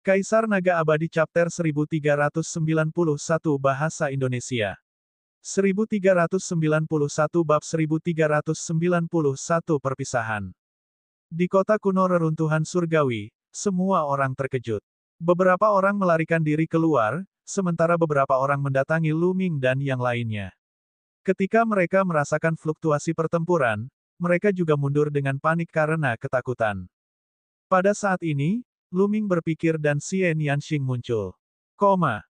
Kaisar Naga Abadi Chapter 1391 Bahasa Indonesia 1391 Bab 1391 Perpisahan. Di kota kuno reruntuhan surgawi, semua orang terkejut. Beberapa orang melarikan diri keluar, sementara beberapa orang mendatangi Lu Ming dan yang lainnya. Ketika mereka merasakan fluktuasi pertempuran, mereka juga mundur dengan panik karena ketakutan. Pada saat ini, Lu Ming berpikir dan Xian Yanxing muncul.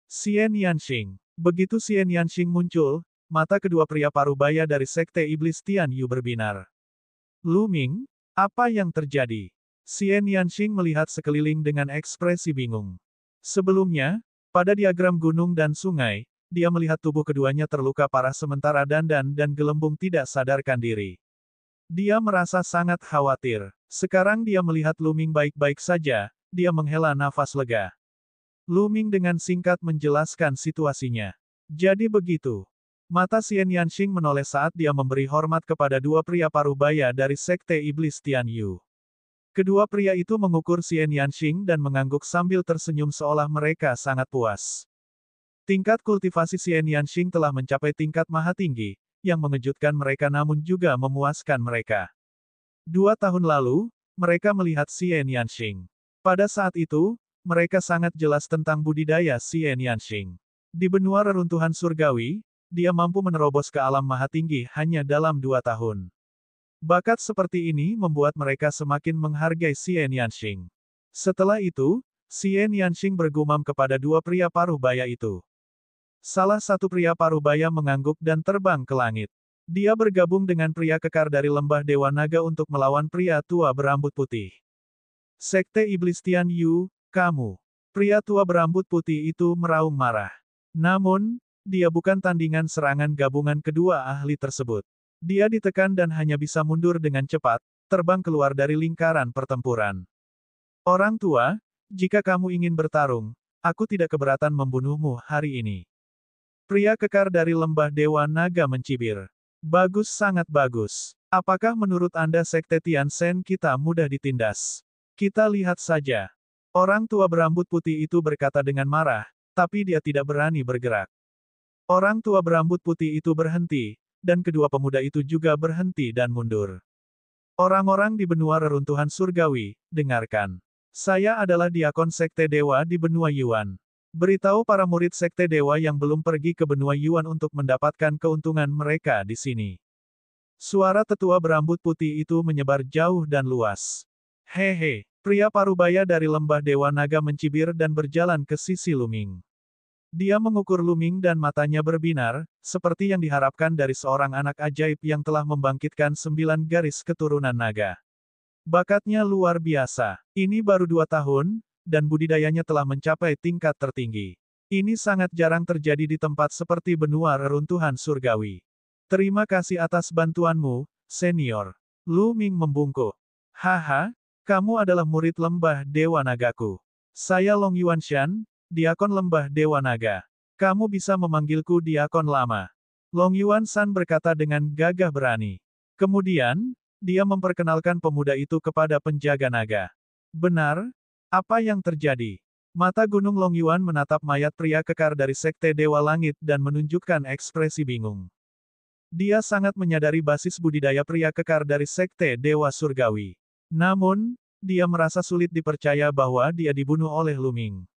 Xian Yanxing. Begitu Xian Yanxing muncul, mata kedua pria parubaya dari Sekte Iblis Tian Yu berbinar. Lu Ming, apa yang terjadi? Xian Yanxing melihat sekeliling dengan ekspresi bingung. Sebelumnya, pada diagram gunung dan sungai, dia melihat tubuh keduanya terluka parah sementara Dandan dan Gelembung tidak sadarkan diri. Dia merasa sangat khawatir. Sekarang dia melihat Lu Ming baik-baik saja, dia menghela nafas lega. Lu Ming dengan singkat menjelaskan situasinya. Jadi begitu. Mata Xian Yanxing menoleh saat dia memberi hormat kepada dua pria parubaya dari Sekte Iblis Tian Yu. Kedua pria itu mengukur Xian Yanxing dan mengangguk sambil tersenyum seolah mereka sangat puas. Tingkat kultivasi Xian Yanxing telah mencapai tingkat maha tinggi, yang mengejutkan mereka namun juga memuaskan mereka. 2 tahun lalu, mereka melihat Xian Yanxing. Pada saat itu, mereka sangat jelas tentang budidaya Xian Yanxing. Di benua reruntuhan surgawi, dia mampu menerobos ke alam maha tinggi hanya dalam 2 tahun. Bakat seperti ini membuat mereka semakin menghargai Xian Yanxing. Setelah itu, Xian Yanxing bergumam kepada dua pria parubaya itu. Salah satu pria parubaya mengangguk dan terbang ke langit. Dia bergabung dengan pria kekar dari lembah Dewa Naga untuk melawan pria tua berambut putih. Sekte Iblis Tian Yu, kamu. Pria tua berambut putih itu meraung marah. Namun, dia bukan tandingan serangan gabungan kedua ahli tersebut. Dia ditekan dan hanya bisa mundur dengan cepat, terbang keluar dari lingkaran pertempuran. Orang tua, jika kamu ingin bertarung, aku tidak keberatan membunuhmu hari ini. Pria kekar dari lembah Dewa Naga mencibir. Bagus, sangat bagus. Apakah menurut Anda Sekte Tian Shen kita mudah ditindas? Kita lihat saja. Orang tua berambut putih itu berkata dengan marah, tapi dia tidak berani bergerak. Orang tua berambut putih itu berhenti, dan kedua pemuda itu juga berhenti dan mundur. Orang-orang di benua reruntuhan surgawi, dengarkan. Saya adalah diakon Sekte Dewa di benua Yuan. Beritahu para murid Sekte Dewa yang belum pergi ke benua Yuan untuk mendapatkan keuntungan mereka di sini. Suara tetua berambut putih itu menyebar jauh dan luas. Hehe, pria parubaya dari lembah Dewa Naga mencibir dan berjalan ke sisi Lu Ming. Dia mengukur Lu Ming dan matanya berbinar, seperti yang diharapkan dari seorang anak ajaib yang telah membangkitkan 9 garis keturunan naga. Bakatnya luar biasa. Ini baru 2 tahun, dan budidayanya telah mencapai tingkat tertinggi. Ini sangat jarang terjadi di tempat seperti benua reruntuhan surgawi. Terima kasih atas bantuanmu, senior. Lu Ming membungkuk. Haha, kamu adalah murid lembah Dewa Nagaku. Saya Long Yuanshan, diakon lembah Dewa Naga. Kamu bisa memanggilku diakon lama. Long Yuanshan berkata dengan gagah berani. Kemudian, dia memperkenalkan pemuda itu kepada penjaga naga. Benar? Apa yang terjadi? Mata Gunung Long Yuan menatap mayat pria kekar dari Sekte Dewa Langit dan menunjukkan ekspresi bingung. Dia sangat menyadari basis budidaya pria kekar dari Sekte Dewa Surgawi. Namun, dia merasa sulit dipercaya bahwa dia dibunuh oleh Lu Ming.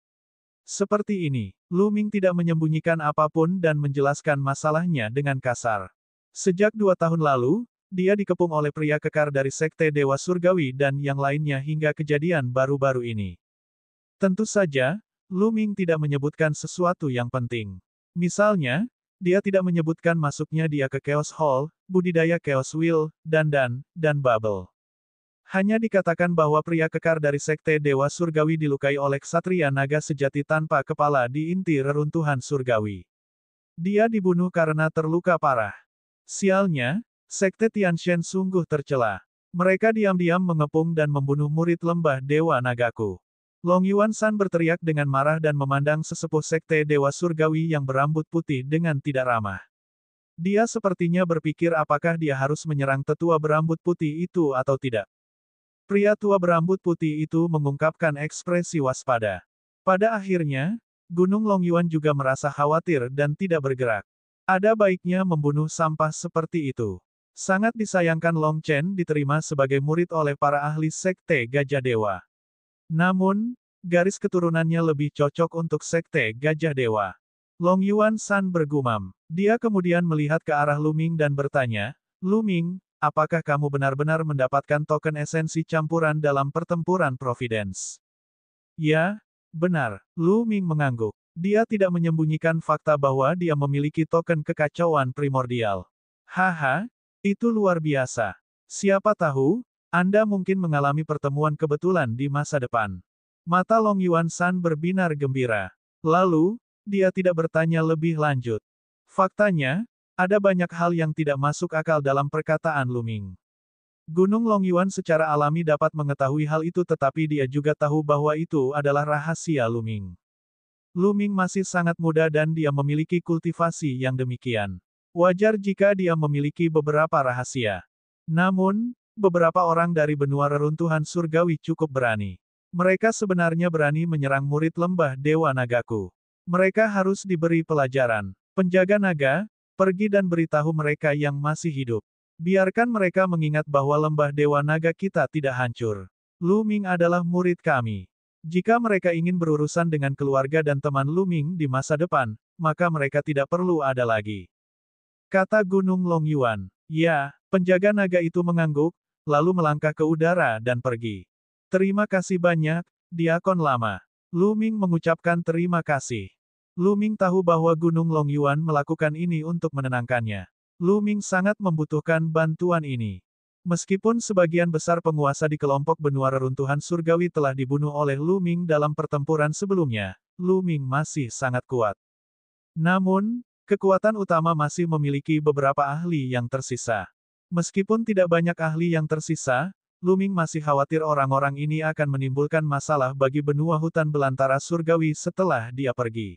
Seperti ini, Lu Ming tidak menyembunyikan apapun dan menjelaskan masalahnya dengan kasar. Sejak 2 tahun lalu, dia dikepung oleh pria kekar dari Sekte Dewa Surgawi dan yang lainnya hingga kejadian baru-baru ini. Tentu saja, Lu Ming tidak menyebutkan sesuatu yang penting. Misalnya, dia tidak menyebutkan masuknya dia ke Chaos Hall, budidaya Chaos Will, dan Bubble. Hanya dikatakan bahwa pria kekar dari Sekte Dewa Surgawi dilukai oleh ksatria naga sejati tanpa kepala di inti reruntuhan surgawi. Dia dibunuh karena terluka parah. Sialnya, Sekte Tian Shen sungguh tercela. Mereka diam-diam mengepung dan membunuh murid lembah Dewa Nagaku. Long Yuanshan berteriak dengan marah dan memandang sesepuh Sekte Dewa Surgawi yang berambut putih dengan tidak ramah. Dia sepertinya berpikir apakah dia harus menyerang tetua berambut putih itu atau tidak. Pria tua berambut putih itu mengungkapkan ekspresi waspada. Pada akhirnya, Gunung Longyuan juga merasa khawatir dan tidak bergerak. Ada baiknya membunuh sampah seperti itu. Sangat disayangkan Long Chen diterima sebagai murid oleh para ahli Sekte Gajah Dewa. Namun, garis keturunannya lebih cocok untuk Sekte Gajah Dewa. Longyuan San bergumam. Dia kemudian melihat ke arah Lu Ming dan bertanya, "Lu Ming, apakah kamu benar-benar mendapatkan token esensi campuran dalam pertempuran Providence?" "Ya, benar." Lu Ming mengangguk. Dia tidak menyembunyikan fakta bahwa dia memiliki token kekacauan primordial. "Haha, itu luar biasa. Siapa tahu, Anda mungkin mengalami pertemuan kebetulan di masa depan." Mata Long Yuan San berbinar gembira. Lalu, dia tidak bertanya lebih lanjut. Faktanya, ada banyak hal yang tidak masuk akal dalam perkataan Lu Ming. Gunung Longyuan secara alami dapat mengetahui hal itu, tetapi dia juga tahu bahwa itu adalah rahasia Lu Ming. Lu Ming masih sangat muda dan dia memiliki kultivasi yang demikian. Wajar jika dia memiliki beberapa rahasia. Namun, beberapa orang dari benua reruntuhan surgawi cukup berani. Mereka sebenarnya berani menyerang murid lembah Dewa Nagaku. Mereka harus diberi pelajaran. Penjaga naga, pergi dan beritahu mereka yang masih hidup. Biarkan mereka mengingat bahwa lembah Dewa Naga kita tidak hancur. Lu Ming adalah murid kami. Jika mereka ingin berurusan dengan keluarga dan teman Lu Ming di masa depan, maka mereka tidak perlu ada lagi. Kata Gunung Longyuan. Ya, penjaga naga itu mengangguk, lalu melangkah ke udara dan pergi. Terima kasih banyak, Diakon Lama. Lu Ming mengucapkan terima kasih. Lu Ming tahu bahwa Gunung Longyuan melakukan ini untuk menenangkannya. Lu Ming sangat membutuhkan bantuan ini. Meskipun sebagian besar penguasa di kelompok benua reruntuhan surgawi telah dibunuh oleh Lu Ming dalam pertempuran sebelumnya, Lu Ming masih sangat kuat. Namun, kekuatan utama masih memiliki beberapa ahli yang tersisa. Meskipun tidak banyak ahli yang tersisa, Lu Ming masih khawatir orang-orang ini akan menimbulkan masalah bagi benua hutan belantara surgawi setelah dia pergi.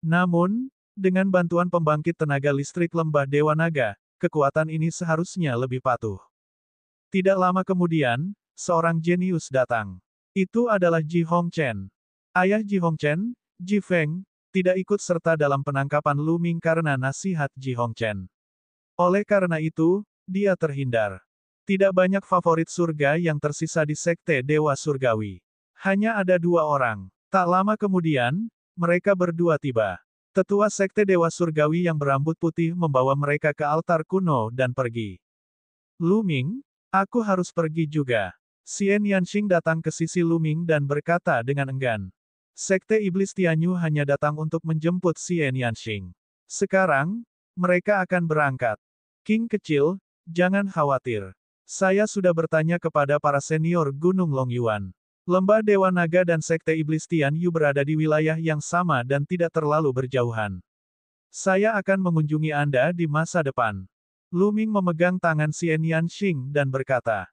Namun, dengan bantuan pembangkit tenaga listrik lembah Dewa Naga, kekuatan ini seharusnya lebih patuh. Tidak lama kemudian, seorang jenius datang. Itu adalah Ji Hongchen. Ayah Ji Hongchen, Ji Feng, tidak ikut serta dalam penangkapan Lu Ming karena nasihat Ji Hongchen. Oleh karena itu, dia terhindar. Tidak banyak favorit surga yang tersisa di Sekte Dewa Surgawi. Hanya ada 2 orang. Tak lama kemudian, mereka berdua tiba. Tetua Sekte Dewa Surgawi yang berambut putih membawa mereka ke altar kuno dan pergi. Lu Ming, aku harus pergi juga. Xian Yanxing datang ke sisi Lu Ming dan berkata dengan enggan. Sekte Iblis Tianyu hanya datang untuk menjemput Xian Yanxing. Sekarang, mereka akan berangkat. King kecil, jangan khawatir. Saya sudah bertanya kepada para senior Gunung Longyuan. Lembah Dewa Naga dan Sekte Iblis Tianyu berada di wilayah yang sama dan tidak terlalu berjauhan. Saya akan mengunjungi Anda di masa depan. Lu Ming memegang tangan Xian Yanxing dan berkata,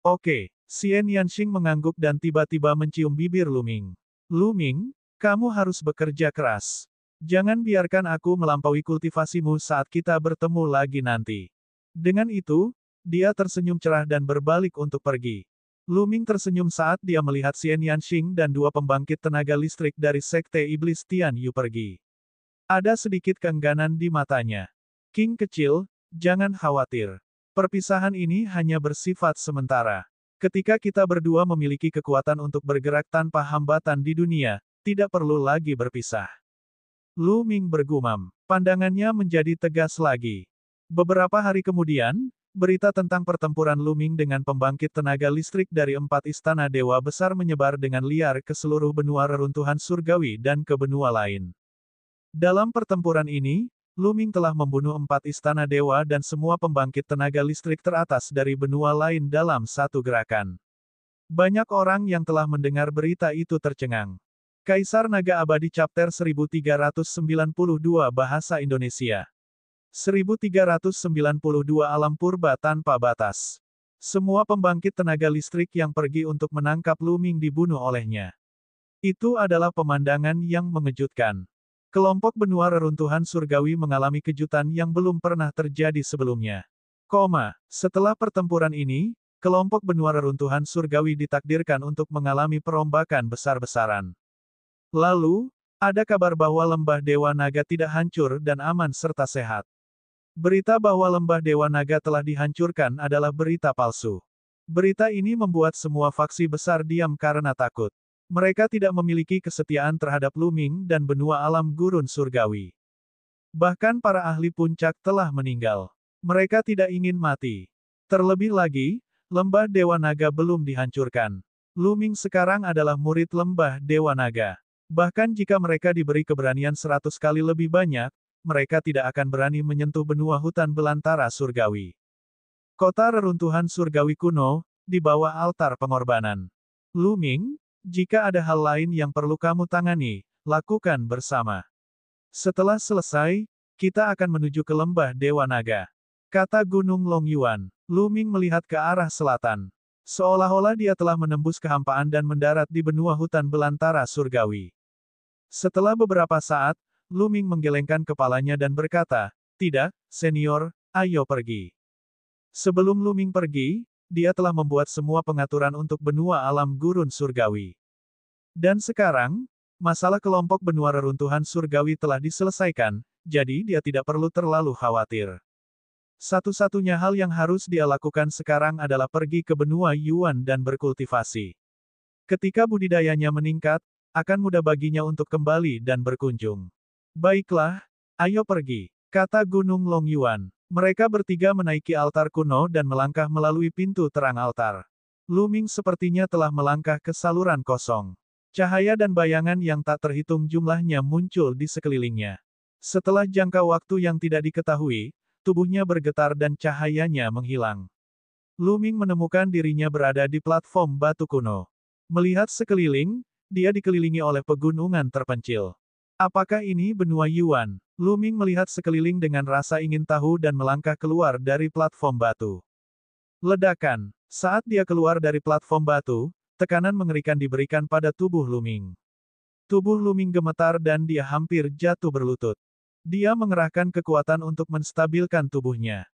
Oke. Xian Yanxing mengangguk dan tiba-tiba mencium bibir Lu Ming. Lu Ming, kamu harus bekerja keras. Jangan biarkan aku melampaui kultivasimu saat kita bertemu lagi nanti. Dengan itu, dia tersenyum cerah dan berbalik untuk pergi. Lu Ming tersenyum saat dia melihat Xian Yanxing dan 2 pembangkit tenaga listrik dari Sekte Iblis Tianyu pergi. Ada sedikit keengganan di matanya. King kecil, jangan khawatir. Perpisahan ini hanya bersifat sementara. Ketika kita berdua memiliki kekuatan untuk bergerak tanpa hambatan di dunia, tidak perlu lagi berpisah. Lu Ming bergumam. Pandangannya menjadi tegas lagi. Beberapa hari kemudian, berita tentang pertempuran Lu Ming dengan pembangkit tenaga listrik dari 4 istana dewa besar menyebar dengan liar ke seluruh benua reruntuhan surgawi dan ke benua lain. Dalam pertempuran ini, Lu Ming telah membunuh 4 istana dewa dan semua pembangkit tenaga listrik teratas dari benua lain dalam satu gerakan. Banyak orang yang telah mendengar berita itu tercengang. Kaisar Naga Abadi Chapter 1392 Bahasa Indonesia 1392 Alam Purba Tanpa Batas. Semua pembangkit tenaga listrik yang pergi untuk menangkap Lu Ming dibunuh olehnya. Itu adalah pemandangan yang mengejutkan. Kelompok benua reruntuhan surgawi mengalami kejutan yang belum pernah terjadi sebelumnya. Setelah pertempuran ini, kelompok benua reruntuhan surgawi ditakdirkan untuk mengalami perombakan besar-besaran. Lalu, ada kabar bahwa lembah Dewa Naga tidak hancur dan aman serta sehat. Berita bahwa lembah Dewa Naga telah dihancurkan adalah berita palsu. Berita ini membuat semua faksi besar diam karena takut. Mereka tidak memiliki kesetiaan terhadap Luming dan benua alam gurun surgawi. Bahkan para ahli puncak telah meninggal. Mereka tidak ingin mati. Terlebih lagi, lembah Dewa Naga belum dihancurkan. Luming sekarang adalah murid lembah Dewa Naga. Bahkan jika mereka diberi keberanian 100 kali lebih banyak, mereka tidak akan berani menyentuh benua hutan belantara surgawi. Kota reruntuhan surgawi kuno, di bawah altar pengorbanan. Luming, jika ada hal lain yang perlu kamu tangani, lakukan bersama. Setelah selesai, kita akan menuju ke lembah Dewa Naga. Kata Gunung Longyuan. Luming melihat ke arah selatan. Seolah-olah dia telah menembus kehampaan dan mendarat di benua hutan belantara surgawi. Setelah beberapa saat, Luming menggelengkan kepalanya dan berkata, "Tidak, senior, ayo pergi." Sebelum Luming pergi, dia telah membuat semua pengaturan untuk benua alam gurun surgawi. Dan sekarang, masalah kelompok benua reruntuhan surgawi telah diselesaikan, jadi dia tidak perlu terlalu khawatir. Satu-satunya hal yang harus dia lakukan sekarang adalah pergi ke benua Yuan dan berkultivasi. Ketika budidayanya meningkat, akan mudah baginya untuk kembali dan berkunjung. Baiklah, ayo pergi, kata Gunung Longyuan. Mereka bertiga menaiki altar kuno dan melangkah melalui pintu terang altar. Luming sepertinya telah melangkah ke saluran kosong. Cahaya dan bayangan yang tak terhitung jumlahnya muncul di sekelilingnya. Setelah jangka waktu yang tidak diketahui, tubuhnya bergetar dan cahayanya menghilang. Luming menemukan dirinya berada di platform batu kuno. Melihat sekeliling, dia dikelilingi oleh pegunungan terpencil. Apakah ini benua Yuan? Luming melihat sekeliling dengan rasa ingin tahu dan melangkah keluar dari platform batu. Ledakan. Saat dia keluar dari platform batu, tekanan mengerikan diberikan pada tubuh Luming. Tubuh Luming gemetar dan dia hampir jatuh berlutut. Dia mengerahkan kekuatan untuk menstabilkan tubuhnya.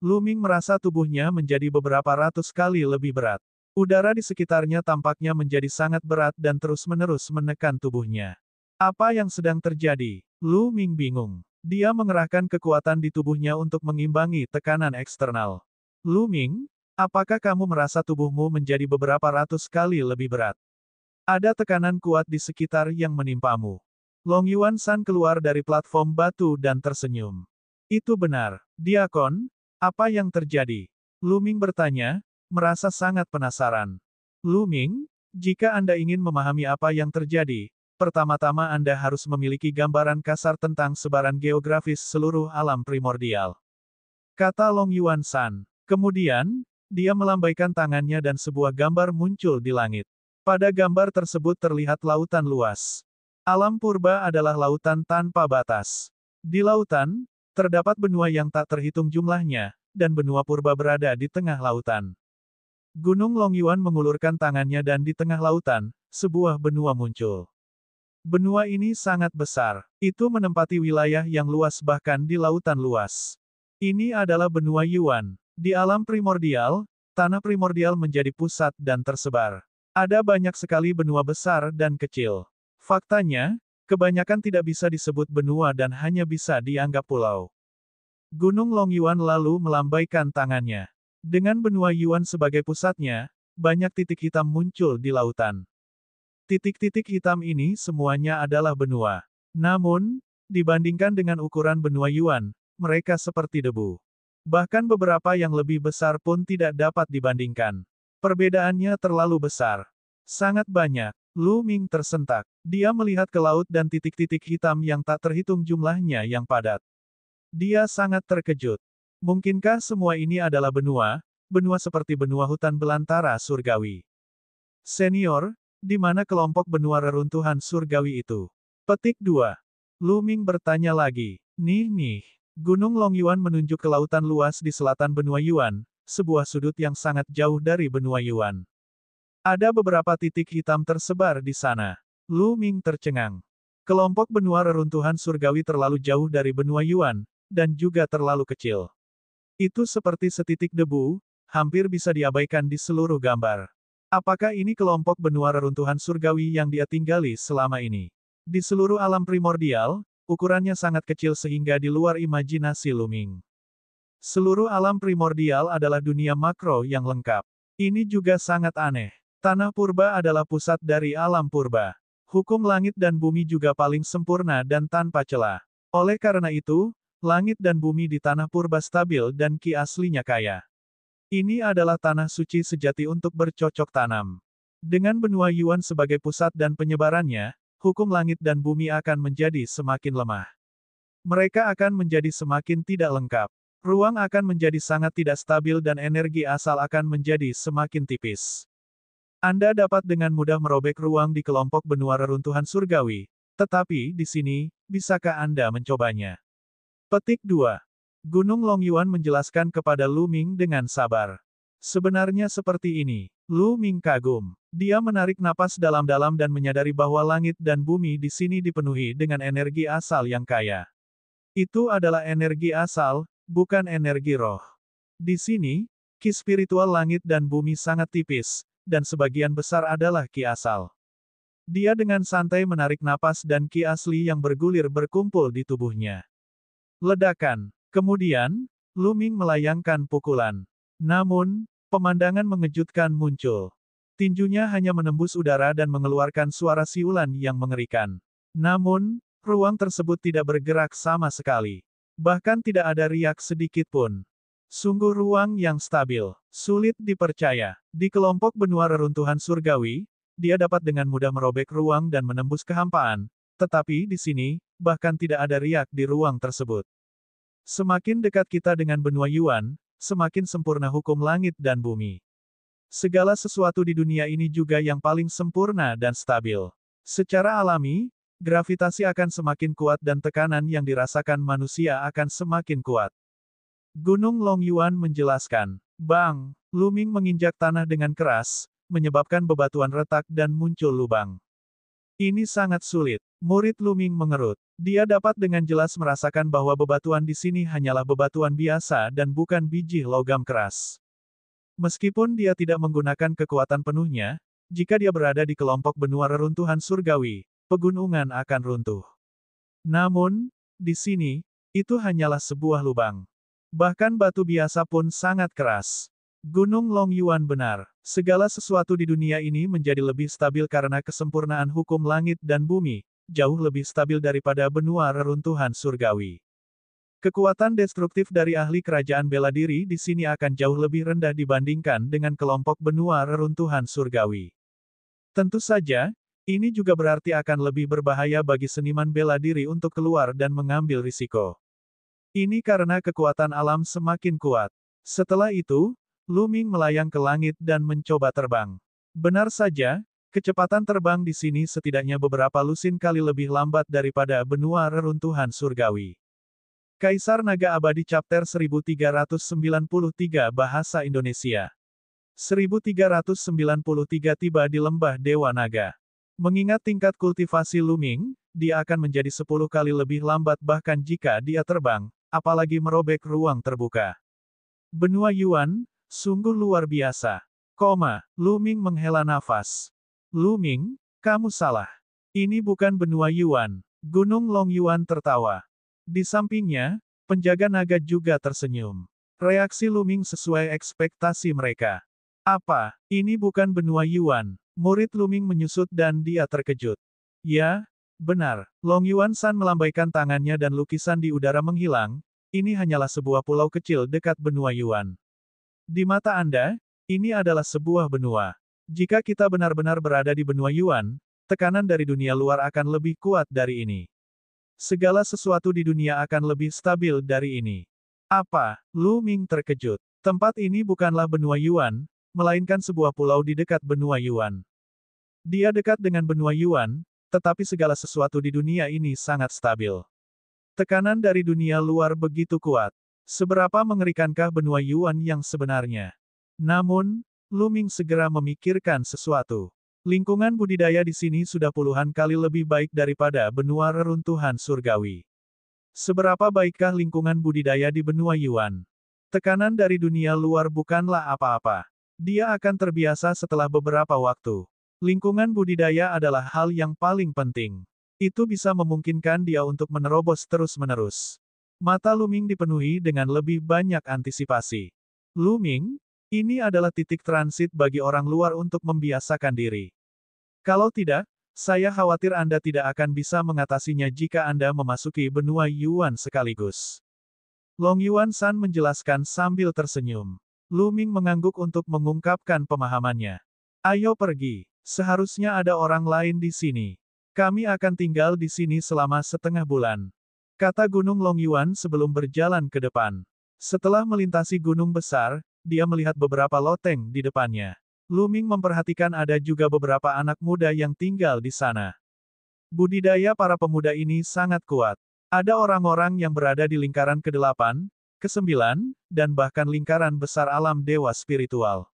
Luming merasa tubuhnya menjadi beberapa ratus kali lebih berat. Udara di sekitarnya tampaknya menjadi sangat berat dan terus-menerus menekan tubuhnya. Apa yang sedang terjadi? Luming bingung. Dia mengerahkan kekuatan di tubuhnya untuk mengimbangi tekanan eksternal. Luming, apakah kamu merasa tubuhmu menjadi beberapa ratus kali lebih berat? Ada tekanan kuat di sekitar yang menimpamu. Longyuan San keluar dari platform batu dan tersenyum. Itu benar, Diakon, apa yang terjadi? Luming bertanya, merasa sangat penasaran. Luming, jika Anda ingin memahami apa yang terjadi, pertama-tama Anda harus memiliki gambaran kasar tentang sebaran geografis seluruh alam primordial. Kata Longyuan San. Kemudian, dia melambaikan tangannya dan sebuah gambar muncul di langit. Pada gambar tersebut terlihat lautan luas. Alam purba adalah lautan tanpa batas. Di lautan, terdapat benua yang tak terhitung jumlahnya, dan benua purba berada di tengah lautan. Gunung Longyuan mengulurkan tangannya dan di tengah lautan, sebuah benua muncul. Benua ini sangat besar. Itu menempati wilayah yang luas bahkan di lautan luas. Ini adalah benua Yuan. Di alam primordial, tanah primordial menjadi pusat dan tersebar. Ada banyak sekali benua besar dan kecil. Faktanya, kebanyakan tidak bisa disebut benua dan hanya bisa dianggap pulau. Gunung Longyuan lalu melambaikan tangannya. Dengan benua Yuan sebagai pusatnya, banyak titik hitam muncul di lautan. Titik-titik hitam ini semuanya adalah benua. Namun, dibandingkan dengan ukuran benua Yuan, mereka seperti debu. Bahkan beberapa yang lebih besar pun tidak dapat dibandingkan. Perbedaannya terlalu besar. Sangat banyak. Luming tersentak. Dia melihat ke laut dan titik-titik hitam yang tak terhitung jumlahnya yang padat. Dia sangat terkejut. Mungkinkah semua ini adalah benua, benua seperti benua hutan belantara surgawi? Senior, di mana kelompok benua reruntuhan surgawi itu? Petik 2. Luming bertanya lagi. Nih. Gunung Longyuan menunjuk ke lautan luas di selatan benua Yuan, sebuah sudut yang sangat jauh dari benua Yuan. Ada beberapa titik hitam tersebar di sana. Luming tercengang. Kelompok benua reruntuhan surgawi terlalu jauh dari benua Yuan, dan juga terlalu kecil. Itu seperti setitik debu, hampir bisa diabaikan di seluruh gambar. Apakah ini kelompok benua reruntuhan surgawi yang dia tinggali selama ini? Di seluruh alam primordial, ukurannya sangat kecil sehingga di luar imajinasi Luming. Seluruh alam primordial adalah dunia makro yang lengkap. Ini juga sangat aneh. Tanah purba adalah pusat dari alam purba. Hukum langit dan bumi juga paling sempurna dan tanpa celah. Oleh karena itu, langit dan bumi di tanah purba stabil dan ki aslinya kaya. Ini adalah tanah suci sejati untuk bercocok tanam. Dengan benua Yuan sebagai pusat dan penyebarannya, hukum langit dan bumi akan menjadi semakin lemah. Mereka akan menjadi semakin tidak lengkap. Ruang akan menjadi sangat tidak stabil dan energi asal akan menjadi semakin tipis. Anda dapat dengan mudah merobek ruang di kelompok benua reruntuhan surgawi, tetapi di sini, bisakah Anda mencobanya? Petik 2. Gunung Longyuan menjelaskan kepada Lu Ming dengan sabar. Sebenarnya seperti ini. Lu Ming kagum. Dia menarik napas dalam-dalam dan menyadari bahwa langit dan bumi di sini dipenuhi dengan energi asal yang kaya. Itu adalah energi asal, bukan energi roh. Di sini, ki spiritual langit dan bumi sangat tipis, dan sebagian besar adalah ki asal. Dia dengan santai menarik napas dan ki asli yang bergulir berkumpul di tubuhnya. Ledakan. Kemudian, Lu Ming melayangkan pukulan. Namun, pemandangan mengejutkan muncul. Tinjunya hanya menembus udara dan mengeluarkan suara siulan yang mengerikan. Namun, ruang tersebut tidak bergerak sama sekali. Bahkan tidak ada riak sedikit pun. Sungguh ruang yang stabil. Sulit dipercaya. Di kelompok benua reruntuhan surgawi, dia dapat dengan mudah merobek ruang dan menembus kehampaan. Tetapi di sini, bahkan tidak ada riak di ruang tersebut. Semakin dekat kita dengan benua Yuan, semakin sempurna hukum langit dan bumi. Segala sesuatu di dunia ini juga yang paling sempurna dan stabil. Secara alami, gravitasi akan semakin kuat dan tekanan yang dirasakan manusia akan semakin kuat. Gunung Longyuan menjelaskan. Bang! Lu Ming menginjak tanah dengan keras, menyebabkan bebatuan retak dan muncul lubang. Ini sangat sulit. Murid Lu Ming mengerut. Dia dapat dengan jelas merasakan bahwa bebatuan di sini hanyalah bebatuan biasa dan bukan biji logam keras. Meskipun dia tidak menggunakan kekuatan penuhnya, jika dia berada di kelompok benua reruntuhan surgawi, pegunungan akan runtuh. Namun, di sini, itu hanyalah sebuah lubang. Bahkan batu biasa pun sangat keras. Gunung Longyuan benar. Segala sesuatu di dunia ini menjadi lebih stabil karena kesempurnaan hukum langit dan bumi, jauh lebih stabil daripada benua reruntuhan surgawi. Kekuatan destruktif dari ahli kerajaan bela diri di sini akan jauh lebih rendah dibandingkan dengan kelompok benua reruntuhan surgawi. Tentu saja, ini juga berarti akan lebih berbahaya bagi seniman bela diri untuk keluar dan mengambil risiko. Ini karena kekuatan alam semakin kuat. Setelah itu, Lu Ming melayang ke langit dan mencoba terbang. Benar saja, kecepatan terbang di sini setidaknya beberapa lusin kali lebih lambat daripada benua reruntuhan surgawi. Kaisar Naga Abadi Chapter 1393 Bahasa Indonesia 1393 tiba di Lembah Dewa Naga. Mengingat tingkat kultivasi Lu Ming, dia akan menjadi 10 kali lebih lambat bahkan jika dia terbang, apalagi merobek ruang terbuka. Benua Yuan, sungguh luar biasa. Lu Ming menghela nafas. Lu Ming, kamu salah. Ini bukan benua Yuan. Gunung Longyuan tertawa. Di sampingnya, penjaga naga juga tersenyum. Reaksi Lu Ming sesuai ekspektasi mereka. Apa, ini bukan benua Yuan? Murid Lu Ming menyusut dan dia terkejut. Ya, benar. Longyuan San melambaikan tangannya dan lukisan di udara menghilang. Ini hanyalah sebuah pulau kecil dekat benua Yuan. Di mata Anda, ini adalah sebuah benua. Jika kita benar-benar berada di benua Yuan, tekanan dari dunia luar akan lebih kuat dari ini. Segala sesuatu di dunia akan lebih stabil dari ini. Apa? Lu Ming terkejut. Tempat ini bukanlah benua Yuan, melainkan sebuah pulau di dekat benua Yuan. Dia dekat dengan benua Yuan, tetapi segala sesuatu di dunia ini sangat stabil. Tekanan dari dunia luar begitu kuat. Seberapa mengerikankah benua Yuan yang sebenarnya? Namun, Lu Ming segera memikirkan sesuatu. Lingkungan budidaya di sini sudah puluhan kali lebih baik daripada benua reruntuhan surgawi. Seberapa baikkah lingkungan budidaya di benua Yuan? Tekanan dari dunia luar bukanlah apa-apa. Dia akan terbiasa setelah beberapa waktu. Lingkungan budidaya adalah hal yang paling penting. Itu bisa memungkinkan dia untuk menerobos terus-menerus. Mata Lu Ming dipenuhi dengan lebih banyak antisipasi. Lu Ming, ini adalah titik transit bagi orang luar untuk membiasakan diri. Kalau tidak, saya khawatir Anda tidak akan bisa mengatasinya jika Anda memasuki benua Yuan sekaligus. Long Yuan San menjelaskan sambil tersenyum. Lu Ming mengangguk untuk mengungkapkan pemahamannya. Ayo pergi. Seharusnya ada orang lain di sini. Kami akan tinggal di sini selama setengah bulan. Kata Gunung Long Yuan sebelum berjalan ke depan. Setelah melintasi gunung besar, dia melihat beberapa loteng di depannya. Lu Ming memperhatikan ada juga beberapa anak muda yang tinggal di sana. Budidaya para pemuda ini sangat kuat. Ada orang-orang yang berada di lingkaran ke-8, ke-9, dan bahkan lingkaran besar alam dewa spiritual.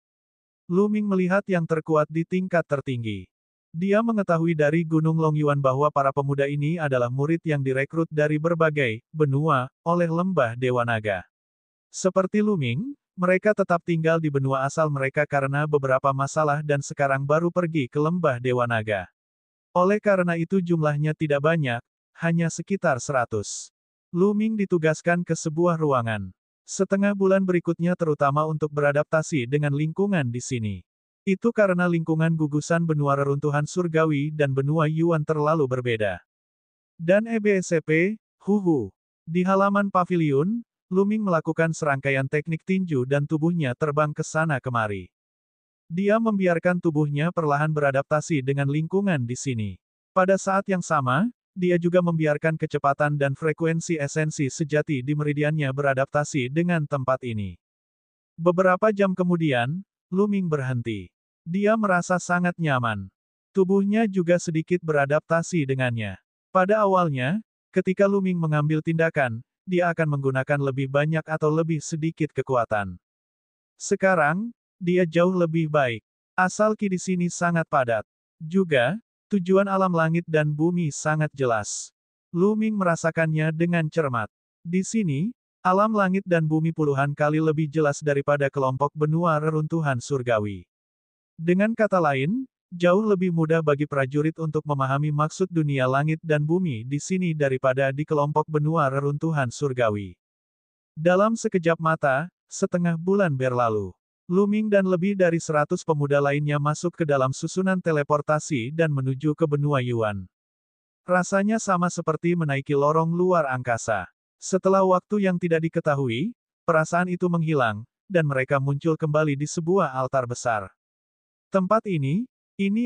Lu Ming melihat yang terkuat di tingkat tertinggi. Dia mengetahui dari Gunung Long Yuan bahwa para pemuda ini adalah murid yang direkrut dari berbagai benua oleh lembah Dewa Naga. Seperti Lu Ming, mereka tetap tinggal di benua asal mereka karena beberapa masalah dan sekarang baru pergi ke lembah Dewa Naga. Oleh karena itu jumlahnya tidak banyak, hanya sekitar 100. Lu Ming ditugaskan ke sebuah ruangan. Setengah bulan berikutnya terutama untuk beradaptasi dengan lingkungan di sini. Itu karena lingkungan gugusan benua reruntuhan surgawi dan benua Yuan terlalu berbeda. Dan EBSCP, di halaman paviliun, Lu Ming melakukan serangkaian teknik tinju dan tubuhnya terbang ke sana kemari. Dia membiarkan tubuhnya perlahan beradaptasi dengan lingkungan di sini. Pada saat yang sama, dia juga membiarkan kecepatan dan frekuensi esensi sejati di meridiannya beradaptasi dengan tempat ini. Beberapa jam kemudian, Lu Ming berhenti. Dia merasa sangat nyaman. Tubuhnya juga sedikit beradaptasi dengannya. Pada awalnya, ketika Lu Ming mengambil tindakan, dia akan menggunakan lebih banyak atau lebih sedikit kekuatan. Sekarang, dia jauh lebih baik. Asal Qi di sini sangat padat. Juga, tujuan alam langit dan bumi sangat jelas. Lu Ming merasakannya dengan cermat. Di sini, alam langit dan bumi puluhan kali lebih jelas daripada kelompok benua reruntuhan surgawi. Dengan kata lain, jauh lebih mudah bagi prajurit untuk memahami maksud dunia langit dan bumi di sini daripada di kelompok benua reruntuhan surgawi. Dalam sekejap mata, setengah bulan berlalu. Lu Ming dan lebih dari 100 pemuda lainnya masuk ke dalam susunan teleportasi dan menuju ke benua Yuan. Rasanya sama seperti menaiki lorong luar angkasa. Setelah waktu yang tidak diketahui, perasaan itu menghilang, dan mereka muncul kembali di sebuah altar besar. Tempat ini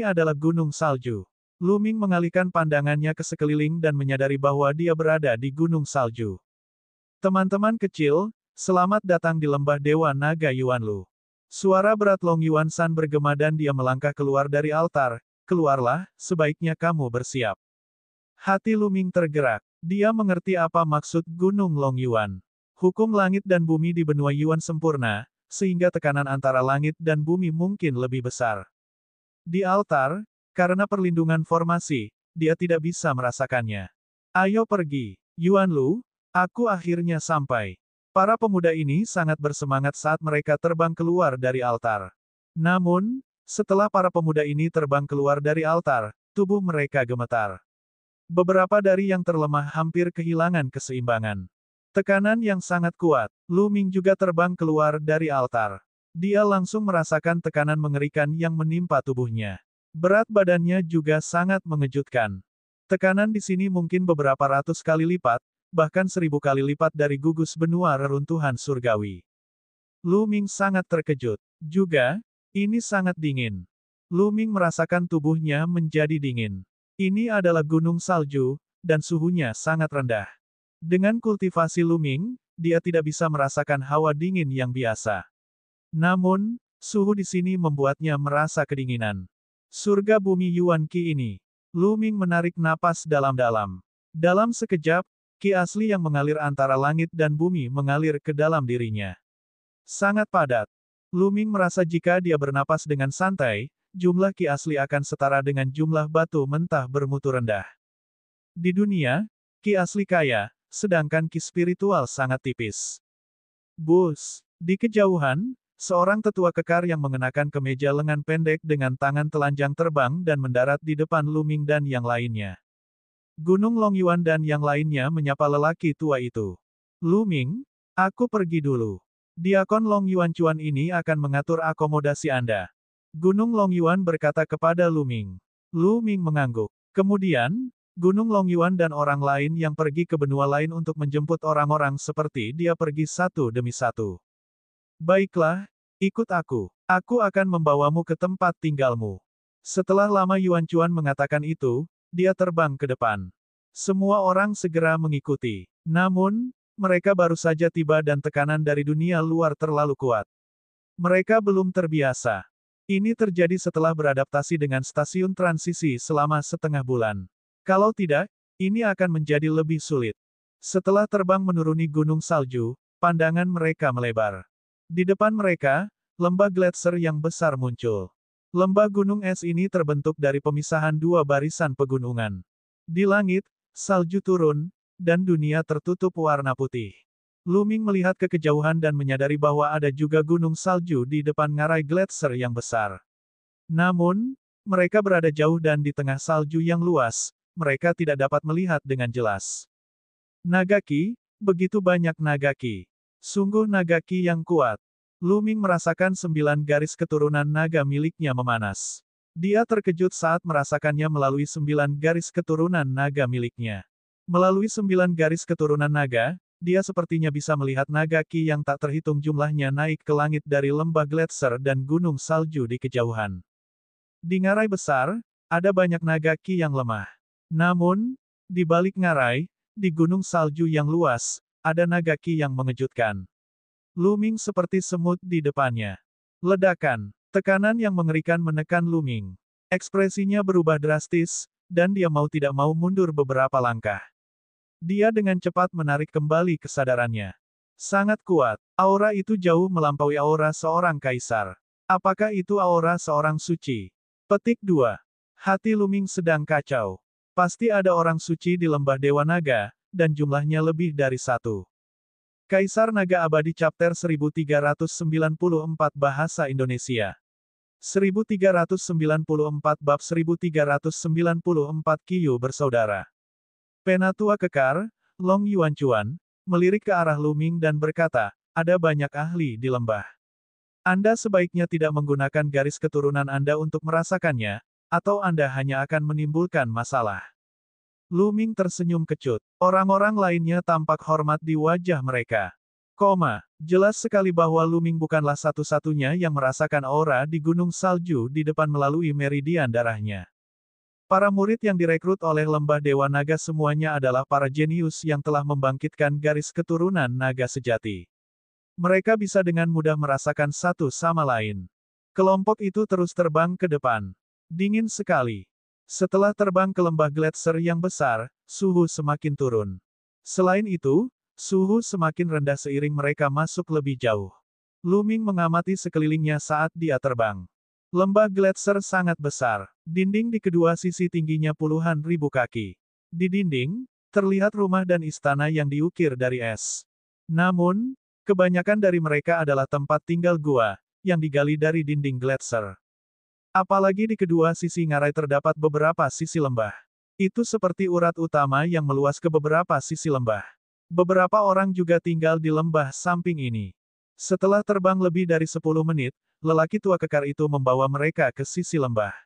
adalah gunung salju. Lu Ming mengalihkan pandangannya ke sekeliling dan menyadari bahwa dia berada di gunung salju. Teman-teman kecil, selamat datang di lembah Dewa Naga Yuanlu. Suara berat Long Yuan San bergema dan dia melangkah keluar dari altar. Keluarlah, sebaiknya kamu bersiap. Hati Lu Ming tergerak. Dia mengerti apa maksud Gunung Long Yuan. Hukum langit dan bumi di benua Yuan sempurna, sehingga tekanan antara langit dan bumi mungkin lebih besar. Di altar, karena perlindungan formasi, dia tidak bisa merasakannya. Ayo pergi, Yuanlu, aku akhirnya sampai. Para pemuda ini sangat bersemangat saat mereka terbang keluar dari altar. Namun, setelah para pemuda ini terbang keluar dari altar, tubuh mereka gemetar. Beberapa dari yang terlemah hampir kehilangan keseimbangan. Tekanan yang sangat kuat. Lu Ming juga terbang keluar dari altar. Dia langsung merasakan tekanan mengerikan yang menimpa tubuhnya. Berat badannya juga sangat mengejutkan. Tekanan di sini mungkin beberapa ratus kali lipat, bahkan 1000 kali lipat dari gugus benua reruntuhan surgawi. Lu Ming sangat terkejut. Juga, ini sangat dingin. Lu Ming merasakan tubuhnya menjadi dingin. Ini adalah gunung salju, dan suhunya sangat rendah. Dengan kultivasi Lu Ming, dia tidak bisa merasakan hawa dingin yang biasa. Namun, suhu di sini membuatnya merasa kedinginan. Surga bumi Yuan Qi ini. Lu Ming menarik napas dalam-dalam. Dalam sekejap, Qi asli yang mengalir antara langit dan bumi mengalir ke dalam dirinya. Sangat padat. Lu Ming merasa jika dia bernapas dengan santai, jumlah Qi asli akan setara dengan jumlah batu mentah bermutu rendah. Di dunia, Qi asli kaya, sedangkan Qi spiritual sangat tipis. Bus. Di kejauhan, seorang tetua kekar yang mengenakan kemeja lengan pendek dengan tangan telanjang terbang dan mendarat di depan Lu Ming dan yang lainnya. Gunung Longyuan dan yang lainnya menyapa lelaki tua itu. Lu Ming, aku pergi dulu. Diakon Longyuan Chuan ini akan mengatur akomodasi Anda. Gunung Longyuan berkata kepada Lu Ming. Lu Ming mengangguk. Kemudian, Gunung Longyuan dan orang lain yang pergi ke benua lain untuk menjemput orang-orang seperti dia pergi satu demi satu. Baiklah, ikut aku. Aku akan membawamu ke tempat tinggalmu. Setelah lama Yuan Chuan mengatakan itu, dia terbang ke depan. Semua orang segera mengikuti. Namun, mereka baru saja tiba dan tekanan dari dunia luar terlalu kuat. Mereka belum terbiasa. Ini terjadi setelah beradaptasi dengan stasiun transisi selama setengah bulan. Kalau tidak, ini akan menjadi lebih sulit. Setelah terbang menuruni gunung salju, pandangan mereka melebar. Di depan mereka, lembah gletser yang besar muncul. Lembah gunung es ini terbentuk dari pemisahan dua barisan pegunungan. Di langit, salju turun, dan dunia tertutup warna putih. Lu Ming melihat ke kejauhan dan menyadari bahwa ada juga gunung salju di depan ngarai gletser yang besar. Namun, mereka berada jauh dan di tengah salju yang luas, mereka tidak dapat melihat dengan jelas. Nagaki, begitu banyak Nagaki. Sungguh Nagaki yang kuat. Lu Ming merasakan 9 garis keturunan naga miliknya memanas. Dia terkejut saat merasakannya melalui 9 garis keturunan naga miliknya. Melalui 9 garis keturunan naga, dia sepertinya bisa melihat Nagaki yang tak terhitung jumlahnya naik ke langit dari lembah gletser dan gunung salju di kejauhan. Di ngarai besar, ada banyak Nagaki yang lemah. Namun, di balik ngarai, di gunung salju yang luas, ada Nagaki yang mengejutkan. Lu Ming seperti semut di depannya. Ledakan, tekanan yang mengerikan menekan Lu Ming. Ekspresinya berubah drastis, dan dia mau tidak mau mundur beberapa langkah. Dia dengan cepat menarik kembali kesadarannya. Sangat kuat, aura itu jauh melampaui aura seorang kaisar. Apakah itu aura seorang suci? Petik 2. Hati Lu Ming sedang kacau. Pasti ada orang suci di lembah Dewa Naga, dan jumlahnya lebih dari satu. Kaisar Naga Abadi Chapter 1394 Bahasa Indonesia 1394 Bab 1394 Kiyu Bersaudara. Penatua Kekar, Long Yuan Chuan, melirik ke arah Lu Ming dan berkata, ada banyak ahli di lembah. Anda sebaiknya tidak menggunakan garis keturunan Anda untuk merasakannya, atau Anda hanya akan menimbulkan masalah. Lu Ming tersenyum kecut. Orang-orang lainnya tampak hormat di wajah mereka. Jelas sekali bahwa Lu Ming bukanlah satu-satunya yang merasakan aura di gunung salju di depan melalui meridian darahnya. Para murid yang direkrut oleh lembah Dewa Naga semuanya adalah para jenius yang telah membangkitkan garis keturunan naga sejati. Mereka bisa dengan mudah merasakan satu sama lain. Kelompok itu terus terbang ke depan. Dingin sekali. Setelah terbang ke lembah gletser yang besar, suhu semakin turun. Selain itu, suhu semakin rendah seiring mereka masuk lebih jauh. Lu Ming mengamati sekelilingnya saat dia terbang. Lembah gletser sangat besar. Dinding di kedua sisi tingginya puluhan ribu kaki. Di dinding, terlihat rumah dan istana yang diukir dari es. Namun, kebanyakan dari mereka adalah tempat tinggal gua, yang digali dari dinding gletser. Apalagi di kedua sisi ngarai terdapat beberapa sisi lembah. Itu seperti urat utama yang meluas ke beberapa sisi lembah. Beberapa orang juga tinggal di lembah samping ini. Setelah terbang lebih dari 10 menit, lelaki tua kekar itu membawa mereka ke sisi lembah.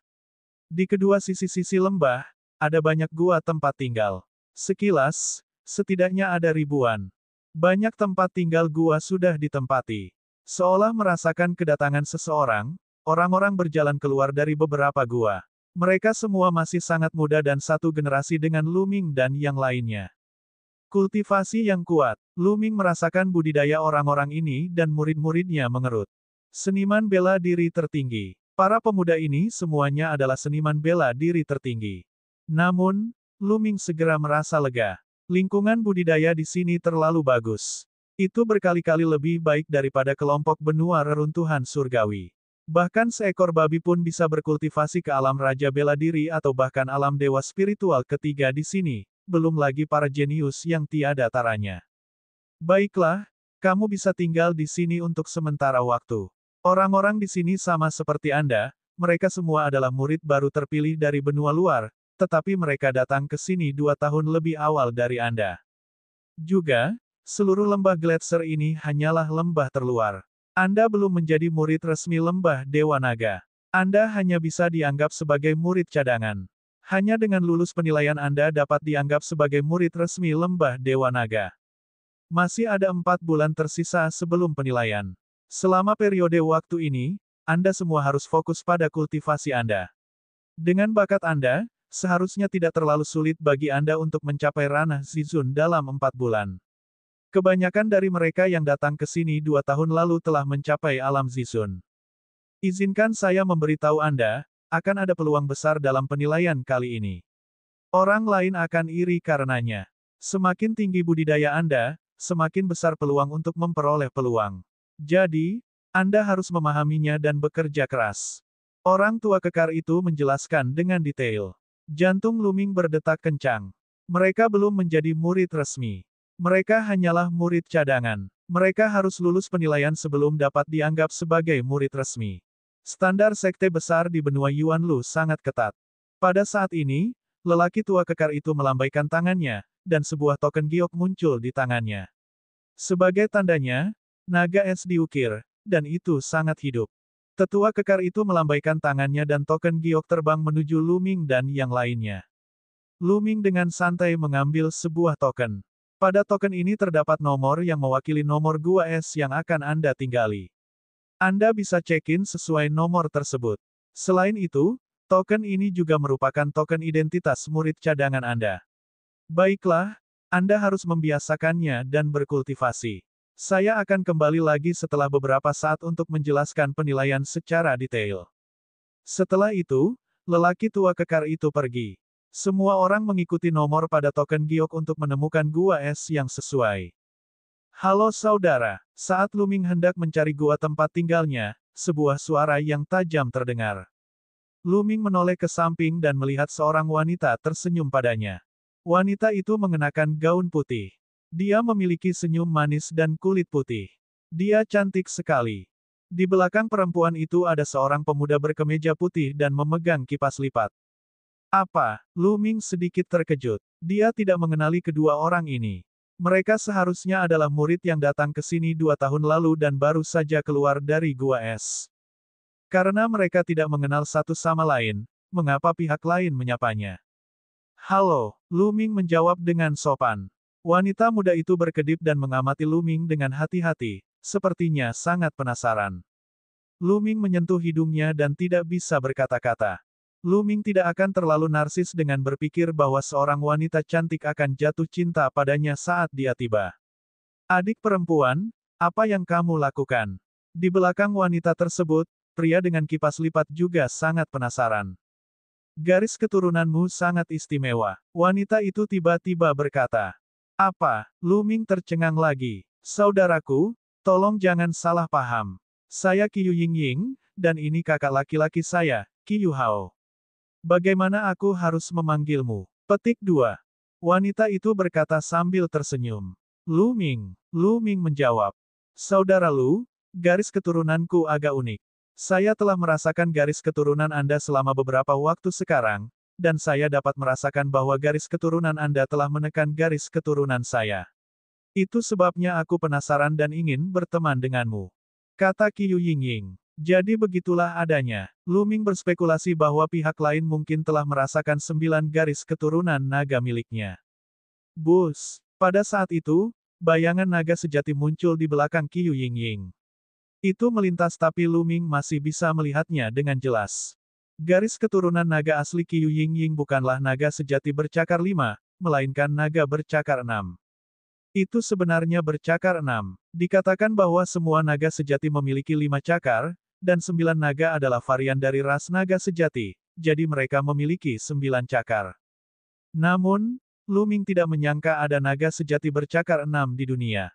Di kedua sisi-sisi lembah, ada banyak gua tempat tinggal. Sekilas, setidaknya ada ribuan. Banyak tempat tinggal gua sudah ditempati. Seolah merasakan kedatangan seseorang, orang-orang berjalan keluar dari beberapa gua. Mereka semua masih sangat muda dan satu generasi dengan Lu Ming dan yang lainnya. Kultivasi yang kuat. Lu Ming merasakan budidaya orang-orang ini dan murid-muridnya mengerut. Seniman bela diri tertinggi. Para pemuda ini semuanya adalah seniman bela diri tertinggi. Namun, Lu Ming segera merasa lega. Lingkungan budidaya di sini terlalu bagus. Itu berkali-kali lebih baik daripada kelompok benua reruntuhan surgawi. Bahkan seekor babi pun bisa berkultivasi ke alam raja bela diri atau bahkan alam dewa spiritual ketiga di sini, belum lagi para jenius yang tiada taranya. Baiklah, Kamu bisa tinggal di sini untuk sementara waktu. Orang-orang di sini sama seperti Anda, mereka semua adalah murid baru terpilih dari benua luar, tetapi mereka datang ke sini 2 tahun lebih awal dari Anda. Juga, seluruh lembah Gletser ini hanyalah lembah terluar. Anda belum menjadi murid resmi lembah Dewa Naga. Anda hanya bisa dianggap sebagai murid cadangan. Hanya dengan lulus penilaian Anda dapat dianggap sebagai murid resmi lembah Dewa Naga. Masih ada 4 bulan tersisa sebelum penilaian. Selama periode waktu ini, Anda semua harus fokus pada kultivasi Anda. Dengan bakat Anda, seharusnya tidak terlalu sulit bagi Anda untuk mencapai ranah Zizun dalam 4 bulan. Kebanyakan dari mereka yang datang ke sini 2 tahun lalu telah mencapai alam Zizun. Izinkan saya memberitahu Anda, akan ada peluang besar dalam penilaian kali ini. Orang lain akan iri karenanya. Semakin tinggi budidaya Anda, semakin besar peluang untuk memperoleh peluang. Jadi, Anda harus memahaminya dan bekerja keras. Orang tua kekar itu menjelaskan dengan detail. Jantung Luming berdetak kencang. Mereka belum menjadi murid resmi. Mereka hanyalah murid cadangan. Mereka harus lulus penilaian sebelum dapat dianggap sebagai murid resmi. Standar sekte besar di benua Yuanlu sangat ketat. Pada saat ini, lelaki tua kekar itu melambaikan tangannya, dan sebuah token giok muncul di tangannya. Sebagai tandanya, naga es diukir, dan itu sangat hidup. Tetua kekar itu melambaikan tangannya dan token giok terbang menuju Luming dan yang lainnya. Luming dengan santai mengambil sebuah token. Pada token ini terdapat nomor yang mewakili nomor gua es yang akan Anda tinggali. Anda bisa check-in sesuai nomor tersebut. Selain itu, token ini juga merupakan token identitas murid cadangan Anda. Baiklah, Anda harus membiasakannya dan berkultivasi. Saya akan kembali lagi setelah beberapa saat untuk menjelaskan penilaian secara detail. Setelah itu, lelaki tua kekar itu pergi. Semua orang mengikuti nomor pada token giok untuk menemukan gua es yang sesuai. Halo saudara, saat Luming hendak mencari gua tempat tinggalnya, sebuah suara yang tajam terdengar. Luming menoleh ke samping dan melihat seorang wanita tersenyum padanya. Wanita itu mengenakan gaun putih. Dia memiliki senyum manis dan kulit putih. Dia cantik sekali. Di belakang perempuan itu ada seorang pemuda berkemeja putih dan memegang kipas lipat. Apa? Luming sedikit terkejut. Dia tidak mengenali kedua orang ini. Mereka seharusnya adalah murid yang datang ke sini 2 tahun lalu dan baru saja keluar dari gua es. Karena mereka tidak mengenal satu sama lain, mengapa pihak lain menyapanya? Halo, Luming menjawab dengan sopan. Wanita muda itu berkedip dan mengamati Luming dengan hati-hati, sepertinya sangat penasaran. Luming menyentuh hidungnya dan tidak bisa berkata-kata. Luming tidak akan terlalu narsis dengan berpikir bahwa seorang wanita cantik akan jatuh cinta padanya saat dia tiba. Adik perempuan, apa yang kamu lakukan? Di belakang wanita tersebut, pria dengan kipas lipat juga sangat penasaran. Garis keturunanmu sangat istimewa. Wanita itu tiba-tiba berkata. Apa? Luming tercengang lagi. Saudaraku, tolong jangan salah paham. Saya Qiu Yingying, dan ini kakak laki-laki saya, Qiu Hao. Bagaimana aku harus memanggilmu? Petik 2. Wanita itu berkata sambil tersenyum. Luming menjawab. Saudara Lu, garis keturunanku agak unik. Saya telah merasakan garis keturunan Anda selama beberapa waktu sekarang, dan saya dapat merasakan bahwa garis keturunan Anda telah menekan garis keturunan saya. Itu sebabnya aku penasaran dan ingin berteman denganmu. Kata Qiu Yingying. Jadi begitulah adanya. Luming berspekulasi bahwa pihak lain mungkin telah merasakan 9 garis keturunan naga miliknya. Bus. Pada saat itu, bayangan naga sejati muncul di belakang Qiu Yingying. Itu melintas tapi Luming masih bisa melihatnya dengan jelas. Garis keturunan naga asli Qiu Yingying bukanlah naga sejati bercakar 5, melainkan naga bercakar 6. Itu sebenarnya bercakar 6. Dikatakan bahwa semua naga sejati memiliki 5 cakar, dan 9 naga adalah varian dari ras naga sejati, jadi mereka memiliki 9 cakar. Namun, Luming tidak menyangka ada naga sejati bercakar 6 di dunia.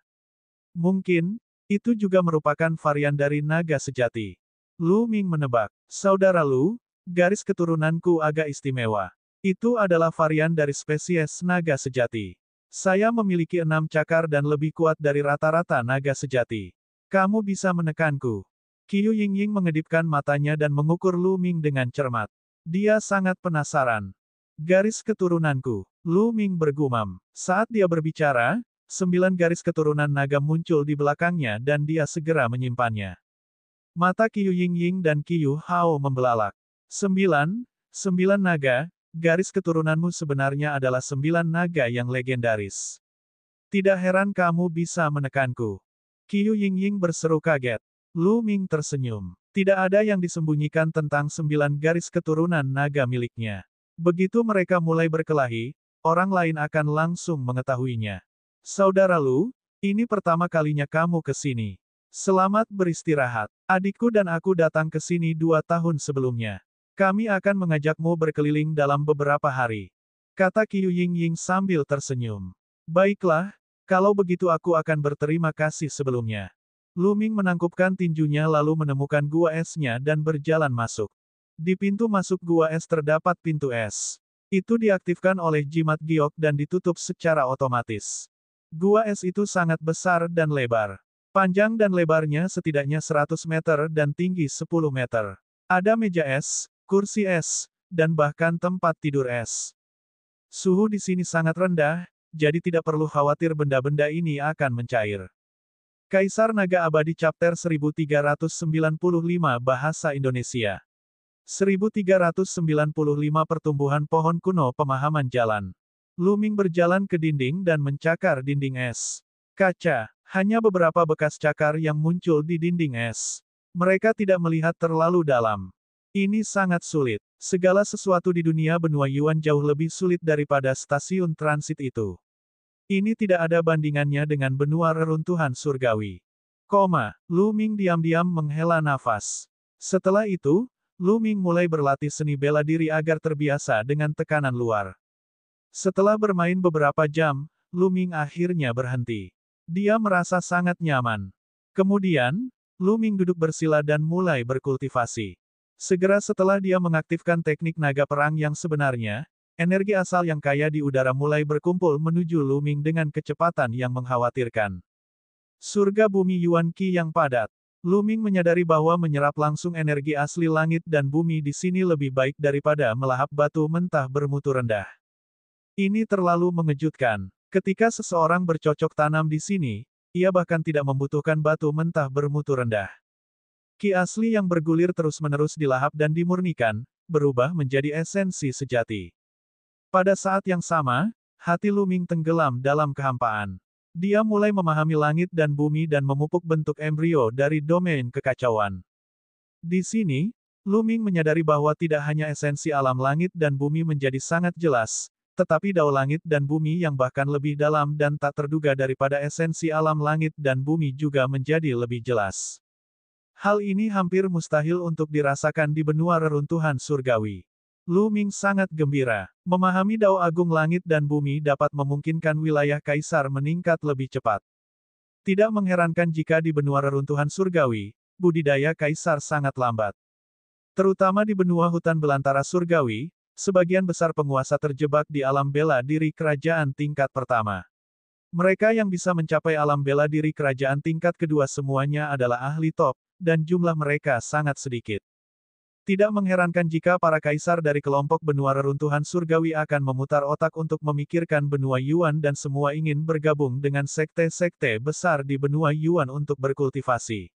Mungkin, itu juga merupakan varian dari naga sejati. Luming menebak. Saudara Lu, garis keturunanku agak istimewa. Itu adalah varian dari spesies naga sejati. Saya memiliki 6 cakar dan lebih kuat dari rata-rata naga sejati. Kamu bisa menekanku. Qiu Yingying mengedipkan matanya dan mengukur Lu Ming dengan cermat. Dia sangat penasaran. Garis keturunanku. Lu Ming bergumam. Saat dia berbicara, 9 garis keturunan naga muncul di belakangnya dan dia segera menyimpannya. Mata Qiu Yingying dan Qiu Hao membelalak. 9 naga, garis keturunanmu sebenarnya adalah 9 naga yang legendaris. Tidak heran kamu bisa menekanku. Qiu Yingying berseru kaget. Lu Ming tersenyum. Tidak ada yang disembunyikan tentang 9 garis keturunan naga miliknya. Begitu mereka mulai berkelahi, orang lain akan langsung mengetahuinya. Saudara Lu, ini pertama kalinya kamu ke sini. Selamat beristirahat. Adikku dan aku datang ke sini 2 tahun sebelumnya. Kami akan mengajakmu berkeliling dalam beberapa hari. Kata Qiu Yingying sambil tersenyum. Baiklah, kalau begitu aku akan berterima kasih sebelumnya. Lu Ming menangkupkan tinjunya lalu menemukan gua esnya dan berjalan masuk. Di pintu masuk gua es terdapat pintu es. Itu diaktifkan oleh jimat giok dan ditutup secara otomatis. Gua es itu sangat besar dan lebar. Panjang dan lebarnya setidaknya 100 meter dan tinggi 10 meter. Ada meja es, kursi es, dan bahkan tempat tidur es. Suhu di sini sangat rendah, jadi tidak perlu khawatir benda-benda ini akan mencair. Kaisar Naga Abadi Chapter 1395 Bahasa Indonesia. 1395 Pertumbuhan Pohon Kuno Pemahaman Jalan. Lu Ming berjalan ke dinding dan mencakar dinding es. Kaca. Hanya beberapa bekas cakar yang muncul di dinding es. Mereka tidak melihat terlalu dalam. Ini sangat sulit. Segala sesuatu di dunia benua Yuan jauh lebih sulit daripada stasiun transit itu. Ini tidak ada bandingannya dengan benua reruntuhan surgawi. Lu Ming diam-diam menghela nafas. Setelah itu, Lu Ming mulai berlatih seni bela diri agar terbiasa dengan tekanan luar. Setelah bermain beberapa jam, Lu Ming akhirnya berhenti. Dia merasa sangat nyaman. Kemudian, Lu Ming duduk bersila dan mulai berkultivasi. Segera setelah dia mengaktifkan teknik naga perang yang sebenarnya, energi asal yang kaya di udara mulai berkumpul menuju Lu Ming dengan kecepatan yang mengkhawatirkan. Surga bumi Yuan Qi yang padat. Lu Ming menyadari bahwa menyerap langsung energi asli langit dan bumi di sini lebih baik daripada melahap batu mentah bermutu rendah. Ini terlalu mengejutkan. Ketika seseorang bercocok tanam di sini, ia bahkan tidak membutuhkan batu mentah bermutu rendah. Qi asli yang bergulir terus-menerus dilahap dan dimurnikan, berubah menjadi esensi sejati. Pada saat yang sama, hati Lu Ming tenggelam dalam kehampaan. Dia mulai memahami langit dan bumi dan memupuk bentuk embrio dari domain kekacauan. Di sini, Lu Ming menyadari bahwa tidak hanya esensi alam langit dan bumi menjadi sangat jelas, tetapi dao langit dan bumi yang bahkan lebih dalam dan tak terduga daripada esensi alam langit dan bumi juga menjadi lebih jelas. Hal ini hampir mustahil untuk dirasakan di benua reruntuhan surgawi. Lu Ming sangat gembira. Memahami dao agung langit dan bumi dapat memungkinkan wilayah kaisar meningkat lebih cepat. Tidak mengherankan jika di benua reruntuhan surgawi, budidaya kaisar sangat lambat. Terutama di benua hutan belantara surgawi, sebagian besar penguasa terjebak di alam bela diri kerajaan tingkat pertama. Mereka yang bisa mencapai alam bela diri kerajaan tingkat kedua semuanya adalah ahli top, dan jumlah mereka sangat sedikit. Tidak mengherankan jika para kaisar dari kelompok benua reruntuhan surgawi akan memutar otak untuk memikirkan benua Yuan dan semua ingin bergabung dengan sekte-sekte besar di benua Yuan untuk berkultivasi.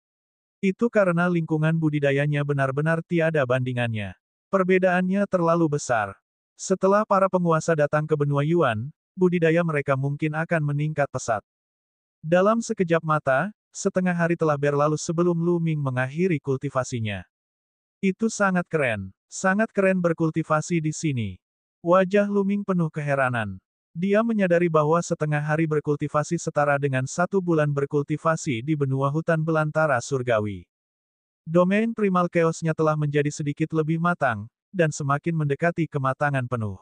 Itu karena lingkungan budidayanya benar-benar tiada bandingannya. Perbedaannya terlalu besar. Setelah para penguasa datang ke benua Yuan, budidaya mereka mungkin akan meningkat pesat. Dalam sekejap mata, setengah hari telah berlalu sebelum Lu Ming mengakhiri kultivasinya. Itu sangat keren berkultivasi di sini. Wajah Lu Ming penuh keheranan. Dia menyadari bahwa setengah hari berkultivasi setara dengan 1 bulan berkultivasi di benua hutan belantara surgawi. Domain primal chaos-nya telah menjadi sedikit lebih matang, dan semakin mendekati kematangan penuh.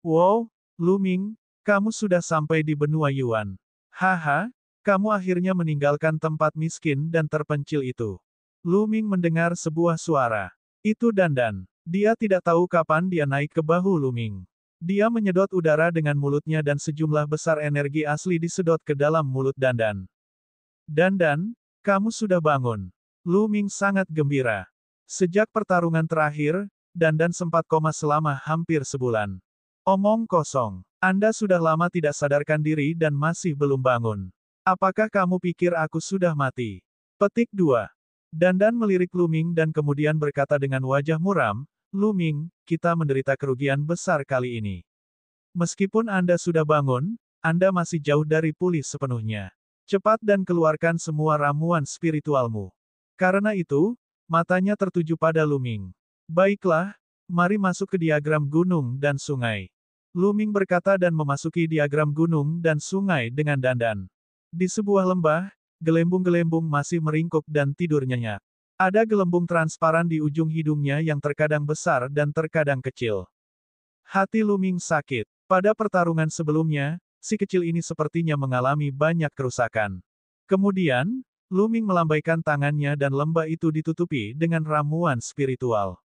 Wow, Lu Ming, kamu sudah sampai di benua Yuan. Haha, kamu akhirnya meninggalkan tempat miskin dan terpencil itu. Lu Ming mendengar sebuah suara. Itu Dandan. Dia tidak tahu kapan dia naik ke bahu Lu Ming. Dia menyedot udara dengan mulutnya dan sejumlah besar energi asli disedot ke dalam mulut Dandan. Dandan, kamu sudah bangun. Lu Ming sangat gembira. Sejak pertarungan terakhir, Dandan sempat koma selama hampir sebulan. Omong kosong. Anda sudah lama tidak sadarkan diri dan masih belum bangun. Apakah kamu pikir aku sudah mati? Petik 2. Dandan melirik Lu Ming dan kemudian berkata dengan wajah muram, Lu Ming, kita menderita kerugian besar kali ini. Meskipun Anda sudah bangun, Anda masih jauh dari pulih sepenuhnya. Cepat dan keluarkan semua ramuan spiritualmu. Karena itu, matanya tertuju pada Lu Ming. Baiklah, mari masuk ke diagram gunung dan sungai. Lu Ming berkata dan memasuki diagram gunung dan sungai dengan Dandan. Di sebuah lembah, gelembung-gelembung masih meringkuk dan tidur nyenyak. Ada gelembung transparan di ujung hidungnya yang terkadang besar dan terkadang kecil. Hati Lu Ming sakit. Pada pertarungan sebelumnya, si kecil ini sepertinya mengalami banyak kerusakan. Kemudian, Lu Ming melambaikan tangannya dan lembah itu ditutupi dengan ramuan spiritual.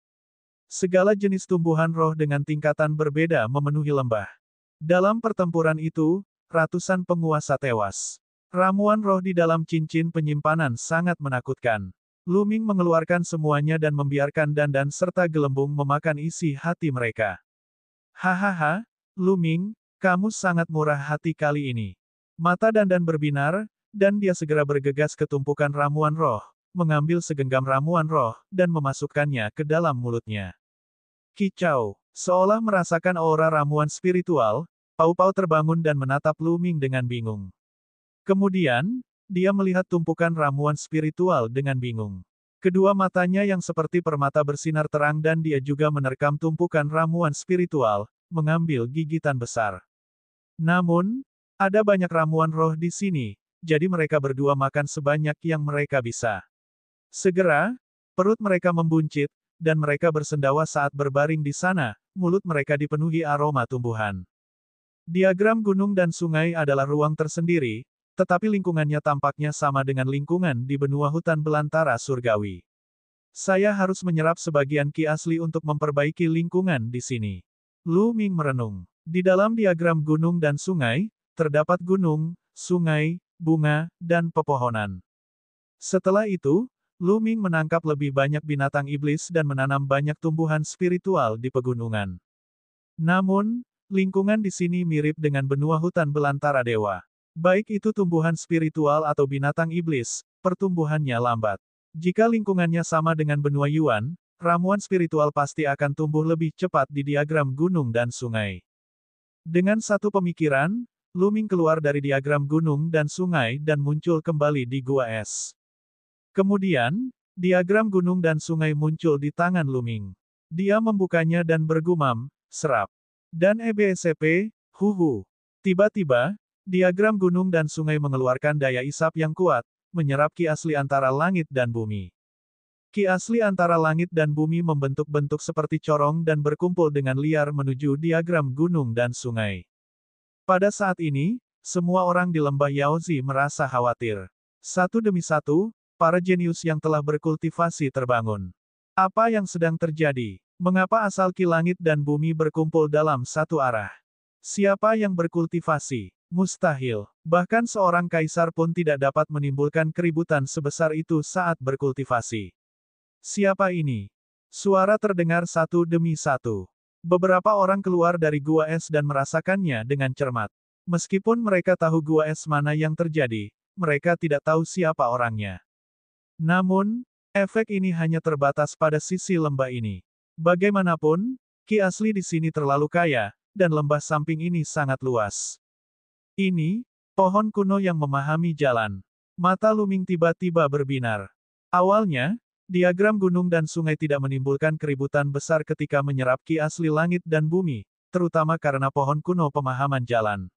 Segala jenis tumbuhan roh dengan tingkatan berbeda memenuhi lembah. Dalam pertempuran itu, ratusan penguasa tewas. Ramuan roh di dalam cincin penyimpanan sangat menakutkan. Lu Ming mengeluarkan semuanya dan membiarkan Dandan serta gelembung memakan isi hati mereka. Hahaha, Lu Ming, kamu sangat murah hati kali ini. Mata Dandan berbinar, dan dia segera bergegas ke tumpukan ramuan roh, mengambil segenggam ramuan roh, dan memasukkannya ke dalam mulutnya. Kicau, seolah merasakan aura ramuan spiritual, Pau Pau terbangun dan menatap Lu Ming dengan bingung. Kemudian, dia melihat tumpukan ramuan spiritual dengan bingung. Kedua matanya yang seperti permata bersinar terang dan dia juga menerkam tumpukan ramuan spiritual, mengambil gigitan besar. Namun, ada banyak ramuan roh di sini, jadi mereka berdua makan sebanyak yang mereka bisa. Segera, perut mereka membuncit, dan mereka bersendawa saat berbaring di sana, mulut mereka dipenuhi aroma tumbuhan. Diagram gunung dan sungai adalah ruang tersendiri, tetapi lingkungannya tampaknya sama dengan lingkungan di benua hutan belantara surgawi. Saya harus menyerap sebagian ki asli untuk memperbaiki lingkungan di sini. Lu Ming merenung. Di dalam diagram gunung dan sungai, terdapat gunung, sungai, bunga, dan pepohonan. Setelah itu, Lu Ming menangkap lebih banyak binatang iblis dan menanam banyak tumbuhan spiritual di pegunungan. Namun, lingkungan di sini mirip dengan benua hutan belantara dewa. Baik itu tumbuhan spiritual atau binatang iblis, pertumbuhannya lambat. Jika lingkungannya sama dengan benua Yuan, ramuan spiritual pasti akan tumbuh lebih cepat di diagram gunung dan sungai. Dengan satu pemikiran, Lu Ming keluar dari diagram gunung dan sungai dan muncul kembali di gua es. Kemudian, diagram gunung dan sungai muncul di tangan Lu Ming. Dia membukanya dan bergumam, serap. Dan EBSP, huhu. Tiba-tiba, diagram gunung dan sungai mengeluarkan daya isap yang kuat, menyerap ki asli antara langit dan bumi. Ki asli antara langit dan bumi membentuk-bentuk seperti corong dan berkumpul dengan liar menuju diagram gunung dan sungai. Pada saat ini, semua orang di lembah Yaozi merasa khawatir. Satu demi satu, para jenius yang telah berkultivasi terbangun. Apa yang sedang terjadi? Mengapa asal ki langit dan bumi berkumpul dalam satu arah? Siapa yang berkultivasi? Mustahil. Bahkan seorang kaisar pun tidak dapat menimbulkan keributan sebesar itu saat berkultivasi. Siapa ini? Suara terdengar satu demi satu. Beberapa orang keluar dari gua es dan merasakannya dengan cermat. Meskipun mereka tahu gua es mana yang terjadi, mereka tidak tahu siapa orangnya. Namun, efek ini hanya terbatas pada sisi lembah ini. Bagaimanapun, ki asli di sini terlalu kaya, dan lembah samping ini sangat luas. Ini, pohon kuno yang memahami jalan. Mata Lu Ming tiba-tiba berbinar. Awalnya, diagram gunung dan sungai tidak menimbulkan keributan besar ketika menyerap ki asli langit dan bumi, terutama karena pohon kuno pemahaman jalan.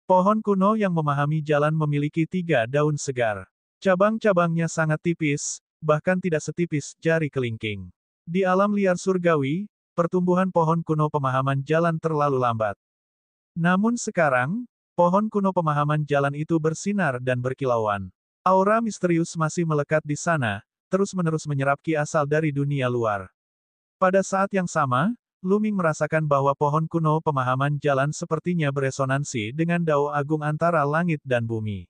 Pohon kuno yang memahami jalan memiliki 3 daun segar. Cabang-cabangnya sangat tipis, bahkan tidak setipis jari kelingking. Di alam liar surgawi, pertumbuhan pohon kuno pemahaman jalan terlalu lambat. Namun sekarang, pohon kuno pemahaman jalan itu bersinar dan berkilauan. Aura misterius masih melekat di sana, terus-menerus menyerap ki asal dari dunia luar. Pada saat yang sama, Lu Ming merasakan bahwa pohon kuno pemahaman jalan sepertinya beresonansi dengan dao agung antara langit dan bumi.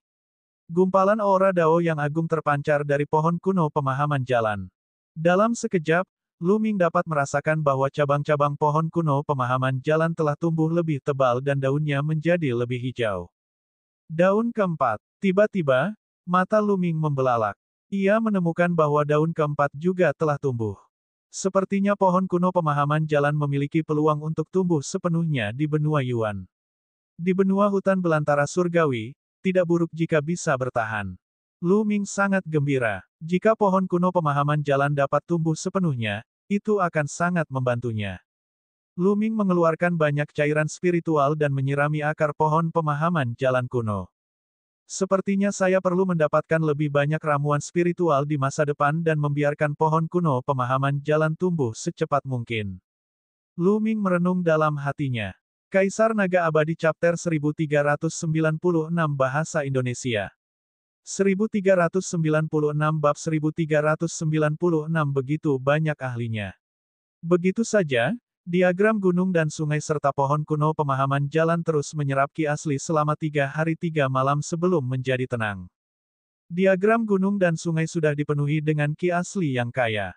Gumpalan aura dao yang agung terpancar dari pohon kuno pemahaman jalan. Dalam sekejap, Lu Ming dapat merasakan bahwa cabang-cabang pohon kuno pemahaman jalan telah tumbuh lebih tebal dan daunnya menjadi lebih hijau. Daun keempat. Tiba-tiba, mata Lu Ming membelalak. Ia menemukan bahwa daun keempat juga telah tumbuh. Sepertinya pohon kuno pemahaman jalan memiliki peluang untuk tumbuh sepenuhnya di benua Yuan. Di benua hutan belantara surgawi, tidak buruk jika bisa bertahan. Lu Ming sangat gembira. Jika pohon kuno pemahaman jalan dapat tumbuh sepenuhnya, itu akan sangat membantunya. Lu Ming mengeluarkan banyak cairan spiritual dan menyirami akar pohon pemahaman jalan kuno. Sepertinya saya perlu mendapatkan lebih banyak ramuan spiritual di masa depan dan membiarkan pohon kuno pemahaman jalan tumbuh secepat mungkin. Lu Ming merenung dalam hatinya. Kaisar Naga Abadi Chapter 1396 Bahasa Indonesia 1396 Bab 1396 Begitu banyak ahlinya. Begitu saja, diagram gunung dan sungai serta pohon kuno pemahaman jalan terus menyerap ki asli selama 3 hari 3 malam sebelum menjadi tenang. Diagram gunung dan sungai sudah dipenuhi dengan ki asli yang kaya.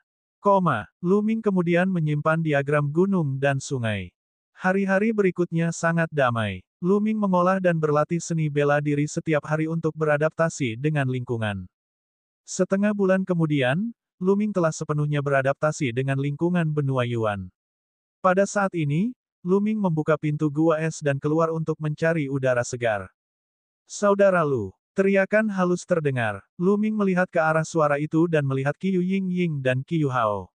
Lu Ming kemudian menyimpan diagram gunung dan sungai. Hari-hari berikutnya sangat damai. Lu Ming mengolah dan berlatih seni bela diri setiap hari untuk beradaptasi dengan lingkungan. Setengah bulan kemudian, Lu Ming telah sepenuhnya beradaptasi dengan lingkungan benua Yuan. Pada saat ini, Lu Ming membuka pintu gua es dan keluar untuk mencari udara segar. Saudara Lu, teriakan halus terdengar. Lu Ming melihat ke arah suara itu dan melihat Qiyu Ying dan Qiyu Hao.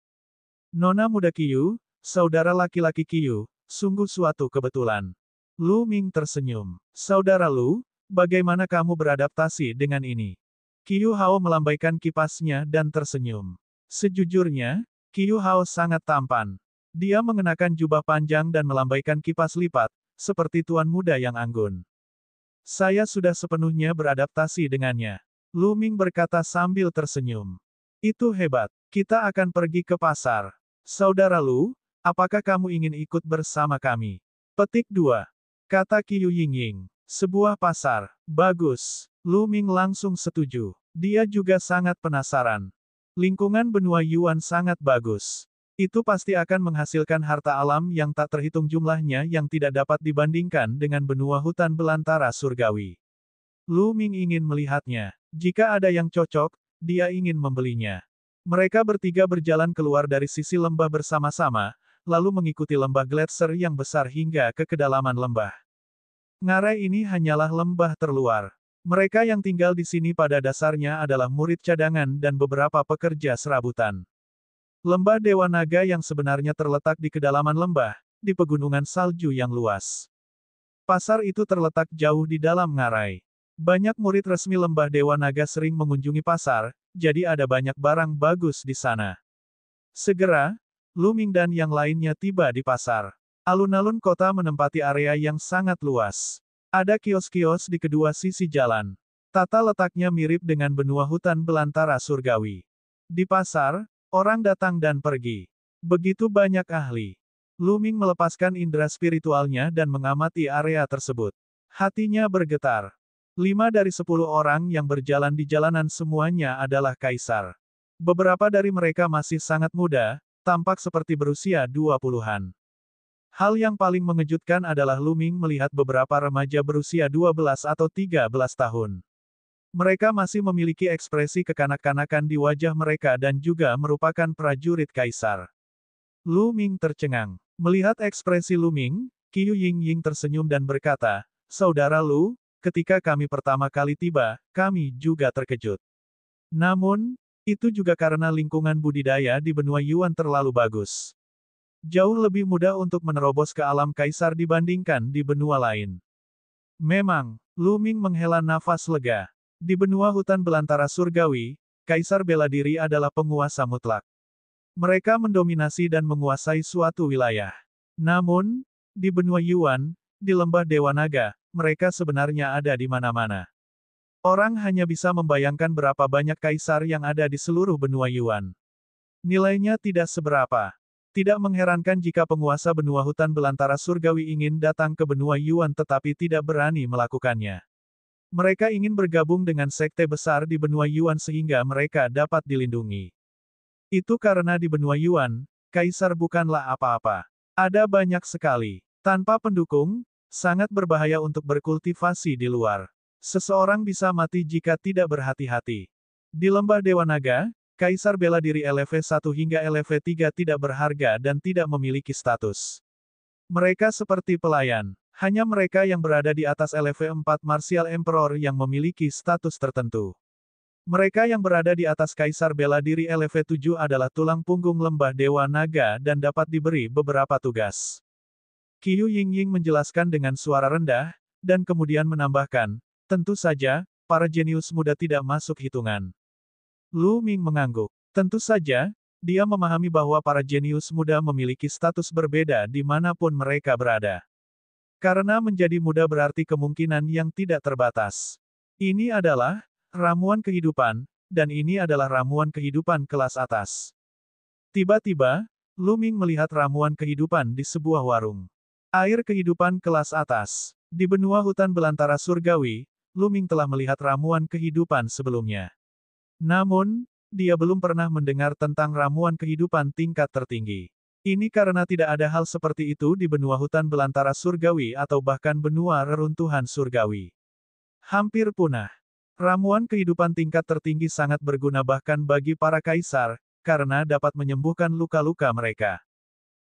Nona muda Qiyu, saudara laki-laki Qiyu, sungguh suatu kebetulan. Lu Ming tersenyum. Saudara Lu, bagaimana kamu beradaptasi dengan ini? Qiyu Hao melambaikan kipasnya dan tersenyum. Sejujurnya, Qiyu Hao sangat tampan. Dia mengenakan jubah panjang dan melambaikan kipas lipat, seperti tuan muda yang anggun. Saya sudah sepenuhnya beradaptasi dengannya. Lu Ming berkata sambil tersenyum. Itu hebat. Kita akan pergi ke pasar. Saudara Lu, apakah kamu ingin ikut bersama kami? Petik 2. Kata Qiyu Ying. Sebuah pasar. Bagus. Lu Ming langsung setuju. Dia juga sangat penasaran. Lingkungan benua Yuan sangat bagus. Itu pasti akan menghasilkan harta alam yang tak terhitung jumlahnya yang tidak dapat dibandingkan dengan benua hutan belantara surgawi. Lu Ming ingin melihatnya. Jika ada yang cocok, dia ingin membelinya. Mereka bertiga berjalan keluar dari sisi lembah bersama-sama, lalu mengikuti lembah gletser yang besar hingga ke kedalaman lembah. Ngarai ini hanyalah lembah terluar. Mereka yang tinggal di sini pada dasarnya adalah murid cadangan dan beberapa pekerja serabutan. Lembah Dewa Naga yang sebenarnya terletak di kedalaman lembah, di pegunungan salju yang luas. Pasar itu terletak jauh di dalam ngarai. Banyak murid resmi lembah Dewa Naga sering mengunjungi pasar, jadi ada banyak barang bagus di sana. Segera, Lu Ming dan yang lainnya tiba di pasar. Alun-alun kota menempati area yang sangat luas. Ada kios-kios di kedua sisi jalan. Tata letaknya mirip dengan benua hutan belantara surgawi. Di pasar, orang datang dan pergi. Begitu banyak ahli. Lu Ming melepaskan indera spiritualnya dan mengamati area tersebut. Hatinya bergetar. 5 dari 10 orang yang berjalan di jalanan semuanya adalah kaisar. Beberapa dari mereka masih sangat muda, tampak seperti berusia 20-an. Hal yang paling mengejutkan adalah Lu Ming melihat beberapa remaja berusia 12 atau 13 tahun. Mereka masih memiliki ekspresi kekanak-kanakan di wajah mereka dan juga merupakan prajurit kaisar. Lu Ming tercengang. Melihat ekspresi Lu Ming, Qiyu Ying tersenyum dan berkata, Saudara Lu, ketika kami pertama kali tiba, kami juga terkejut. Namun, itu juga karena lingkungan budidaya di benua Yuan terlalu bagus. Jauh lebih mudah untuk menerobos ke alam kaisar dibandingkan di benua lain. Memang, Lu Ming menghela nafas lega. Di benua hutan belantara surgawi, kaisar bela diri adalah penguasa mutlak. Mereka mendominasi dan menguasai suatu wilayah. Namun, di benua Yuan, di lembah Dewa Naga, mereka sebenarnya ada di mana-mana. Orang hanya bisa membayangkan berapa banyak kaisar yang ada di seluruh benua Yuan. Nilainya tidak seberapa. Tidak mengherankan jika penguasa benua hutan belantara surgawi ingin datang ke benua Yuan tetapi tidak berani melakukannya. Mereka ingin bergabung dengan sekte besar di benua Yuan sehingga mereka dapat dilindungi. Itu karena di benua Yuan, kaisar bukanlah apa-apa. Ada banyak sekali. Tanpa pendukung, sangat berbahaya untuk berkultivasi di luar. Seseorang bisa mati jika tidak berhati-hati. Di lembah Dewa Naga, Kaisar bela diri LV1 hingga LV3 tidak berharga dan tidak memiliki status. Mereka seperti pelayan. Hanya mereka yang berada di atas LV4 Martial Emperor yang memiliki status tertentu. Mereka yang berada di atas Kaisar bela diri LV7 adalah tulang punggung lembah Dewa Naga dan dapat diberi beberapa tugas. Qiu Yingying menjelaskan dengan suara rendah, dan kemudian menambahkan, tentu saja, para jenius muda tidak masuk hitungan. Lu Ming mengangguk. Tentu saja, dia memahami bahwa para jenius muda memiliki status berbeda dimanapun mereka berada. Karena menjadi muda berarti kemungkinan yang tidak terbatas. Ini adalah ramuan kehidupan, dan ini adalah ramuan kehidupan kelas atas. Tiba-tiba, Lu Ming melihat ramuan kehidupan di sebuah warung. Air kehidupan kelas atas. Di benua hutan belantara surgawi, Lu Ming telah melihat ramuan kehidupan sebelumnya. Namun, dia belum pernah mendengar tentang ramuan kehidupan tingkat tertinggi. Ini karena tidak ada hal seperti itu di benua hutan belantara surgawi atau bahkan benua reruntuhan surgawi. Hampir punah. Ramuan kehidupan tingkat tertinggi sangat berguna bahkan bagi para kaisar, karena dapat menyembuhkan luka-luka mereka.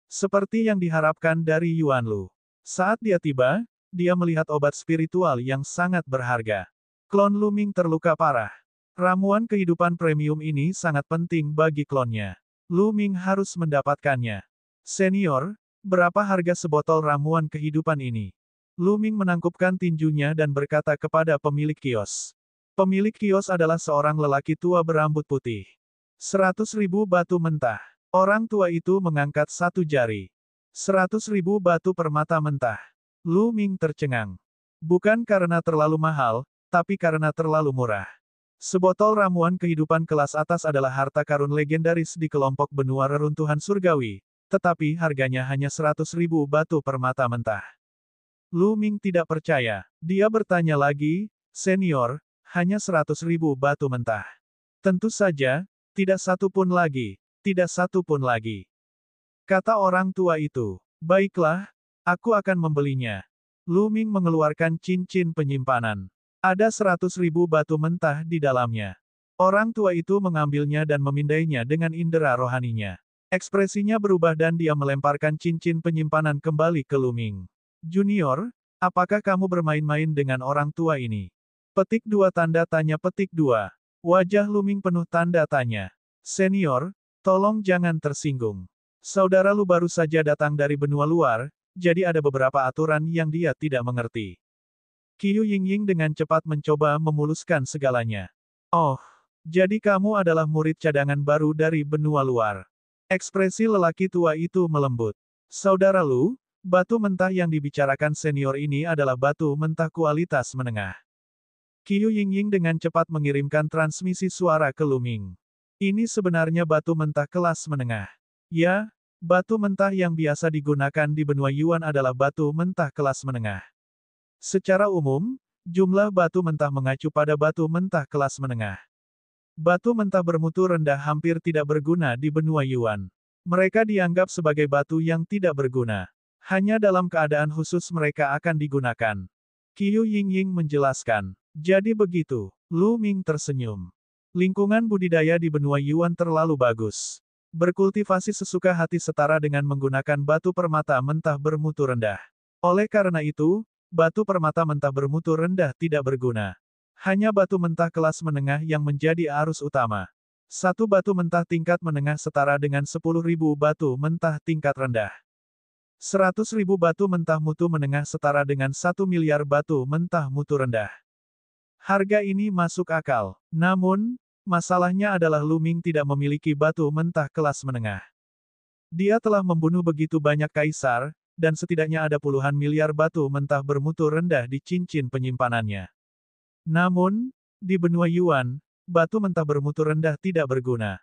Seperti yang diharapkan dari Yuan Lu. Saat dia tiba, dia melihat obat spiritual yang sangat berharga. Klon Lu Ming terluka parah. Ramuan kehidupan premium ini sangat penting bagi klonnya. Lu Ming harus mendapatkannya. Senior, berapa harga sebotol ramuan kehidupan ini? Lu Ming menangkupkan tinjunya dan berkata kepada pemilik kios. Pemilik kios adalah seorang lelaki tua berambut putih. 100.000 batu mentah. Orang tua itu mengangkat satu jari. 100.000 batu permata mentah. Lu Ming tercengang. Bukan karena terlalu mahal, tapi karena terlalu murah. Sebotol ramuan kehidupan kelas atas adalah harta karun legendaris di kelompok benua reruntuhan surgawi, tetapi harganya hanya 100.000 batu permata mentah. Lu Ming tidak percaya. Dia bertanya lagi, senior, hanya 100.000 batu mentah. Tentu saja, tidak satu pun lagi, tidak satu pun lagi. Kata orang tua itu, baiklah, aku akan membelinya. Lu Ming mengeluarkan cincin penyimpanan. Ada 100.000 batu mentah di dalamnya. Orang tua itu mengambilnya dan memindainya dengan indera rohaninya. Ekspresinya berubah dan dia melemparkan cincin penyimpanan kembali ke Lu Ming. Junior, apakah kamu bermain-main dengan orang tua ini? Petik 2 tanda tanya petik 2. Wajah Lu Ming penuh tanda tanya. Senior, tolong jangan tersinggung. Saudara Lu baru saja datang dari benua luar, jadi ada beberapa aturan yang dia tidak mengerti. Qiu Yingying dengan cepat mencoba memuluskan segalanya. Oh, jadi kamu adalah murid cadangan baru dari benua luar. Ekspresi lelaki tua itu melembut. Saudara Lu, batu mentah yang dibicarakan senior ini adalah batu mentah kualitas menengah. Qiu Yingying dengan cepat mengirimkan transmisi suara ke Lu Ming. Ini sebenarnya batu mentah kelas menengah. Ya, batu mentah yang biasa digunakan di benua Yuan adalah batu mentah kelas menengah. Secara umum, jumlah batu mentah mengacu pada batu mentah kelas menengah. Batu mentah bermutu rendah hampir tidak berguna di benua Yuan. Mereka dianggap sebagai batu yang tidak berguna. Hanya dalam keadaan khusus mereka akan digunakan. Qiu Yingying menjelaskan. Jadi begitu. Lu Ming tersenyum. Lingkungan budidaya di benua Yuan terlalu bagus. Berkultivasi sesuka hati setara dengan menggunakan batu permata mentah bermutu rendah. Oleh karena itu, batu permata mentah bermutu rendah tidak berguna. Hanya batu mentah kelas menengah yang menjadi arus utama. Satu batu mentah tingkat menengah setara dengan 10.000 batu mentah tingkat rendah. 100.000 batu mentah mutu menengah setara dengan 1 miliar batu mentah mutu rendah. Harga ini masuk akal. Namun, masalahnya adalah Lu Ming tidak memiliki batu mentah kelas menengah. Dia telah membunuh begitu banyak kaisar, dan setidaknya ada puluhan miliar batu mentah bermutu rendah di cincin penyimpanannya. Namun, di benua Yuan, batu mentah bermutu rendah tidak berguna.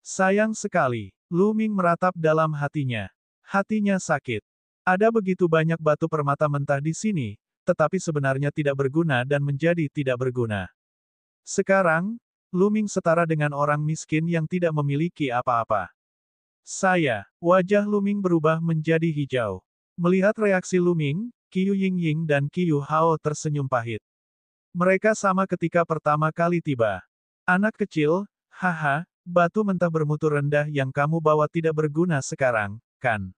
Sayang sekali. Lu Ming meratap dalam hatinya. Hatinya sakit. Ada begitu banyak batu permata mentah di sini, tetapi sebenarnya tidak berguna dan menjadi tidak berguna. Sekarang, Lu Ming setara dengan orang miskin yang tidak memiliki apa-apa. Wajah Lu Ming berubah menjadi hijau. Melihat reaksi Lu Ming, Qiu Yingying dan Qiu Hao tersenyum pahit. Mereka sama ketika pertama kali tiba. Anak kecil, haha, batu mentah bermutu rendah yang kamu bawa tidak berguna sekarang, kan?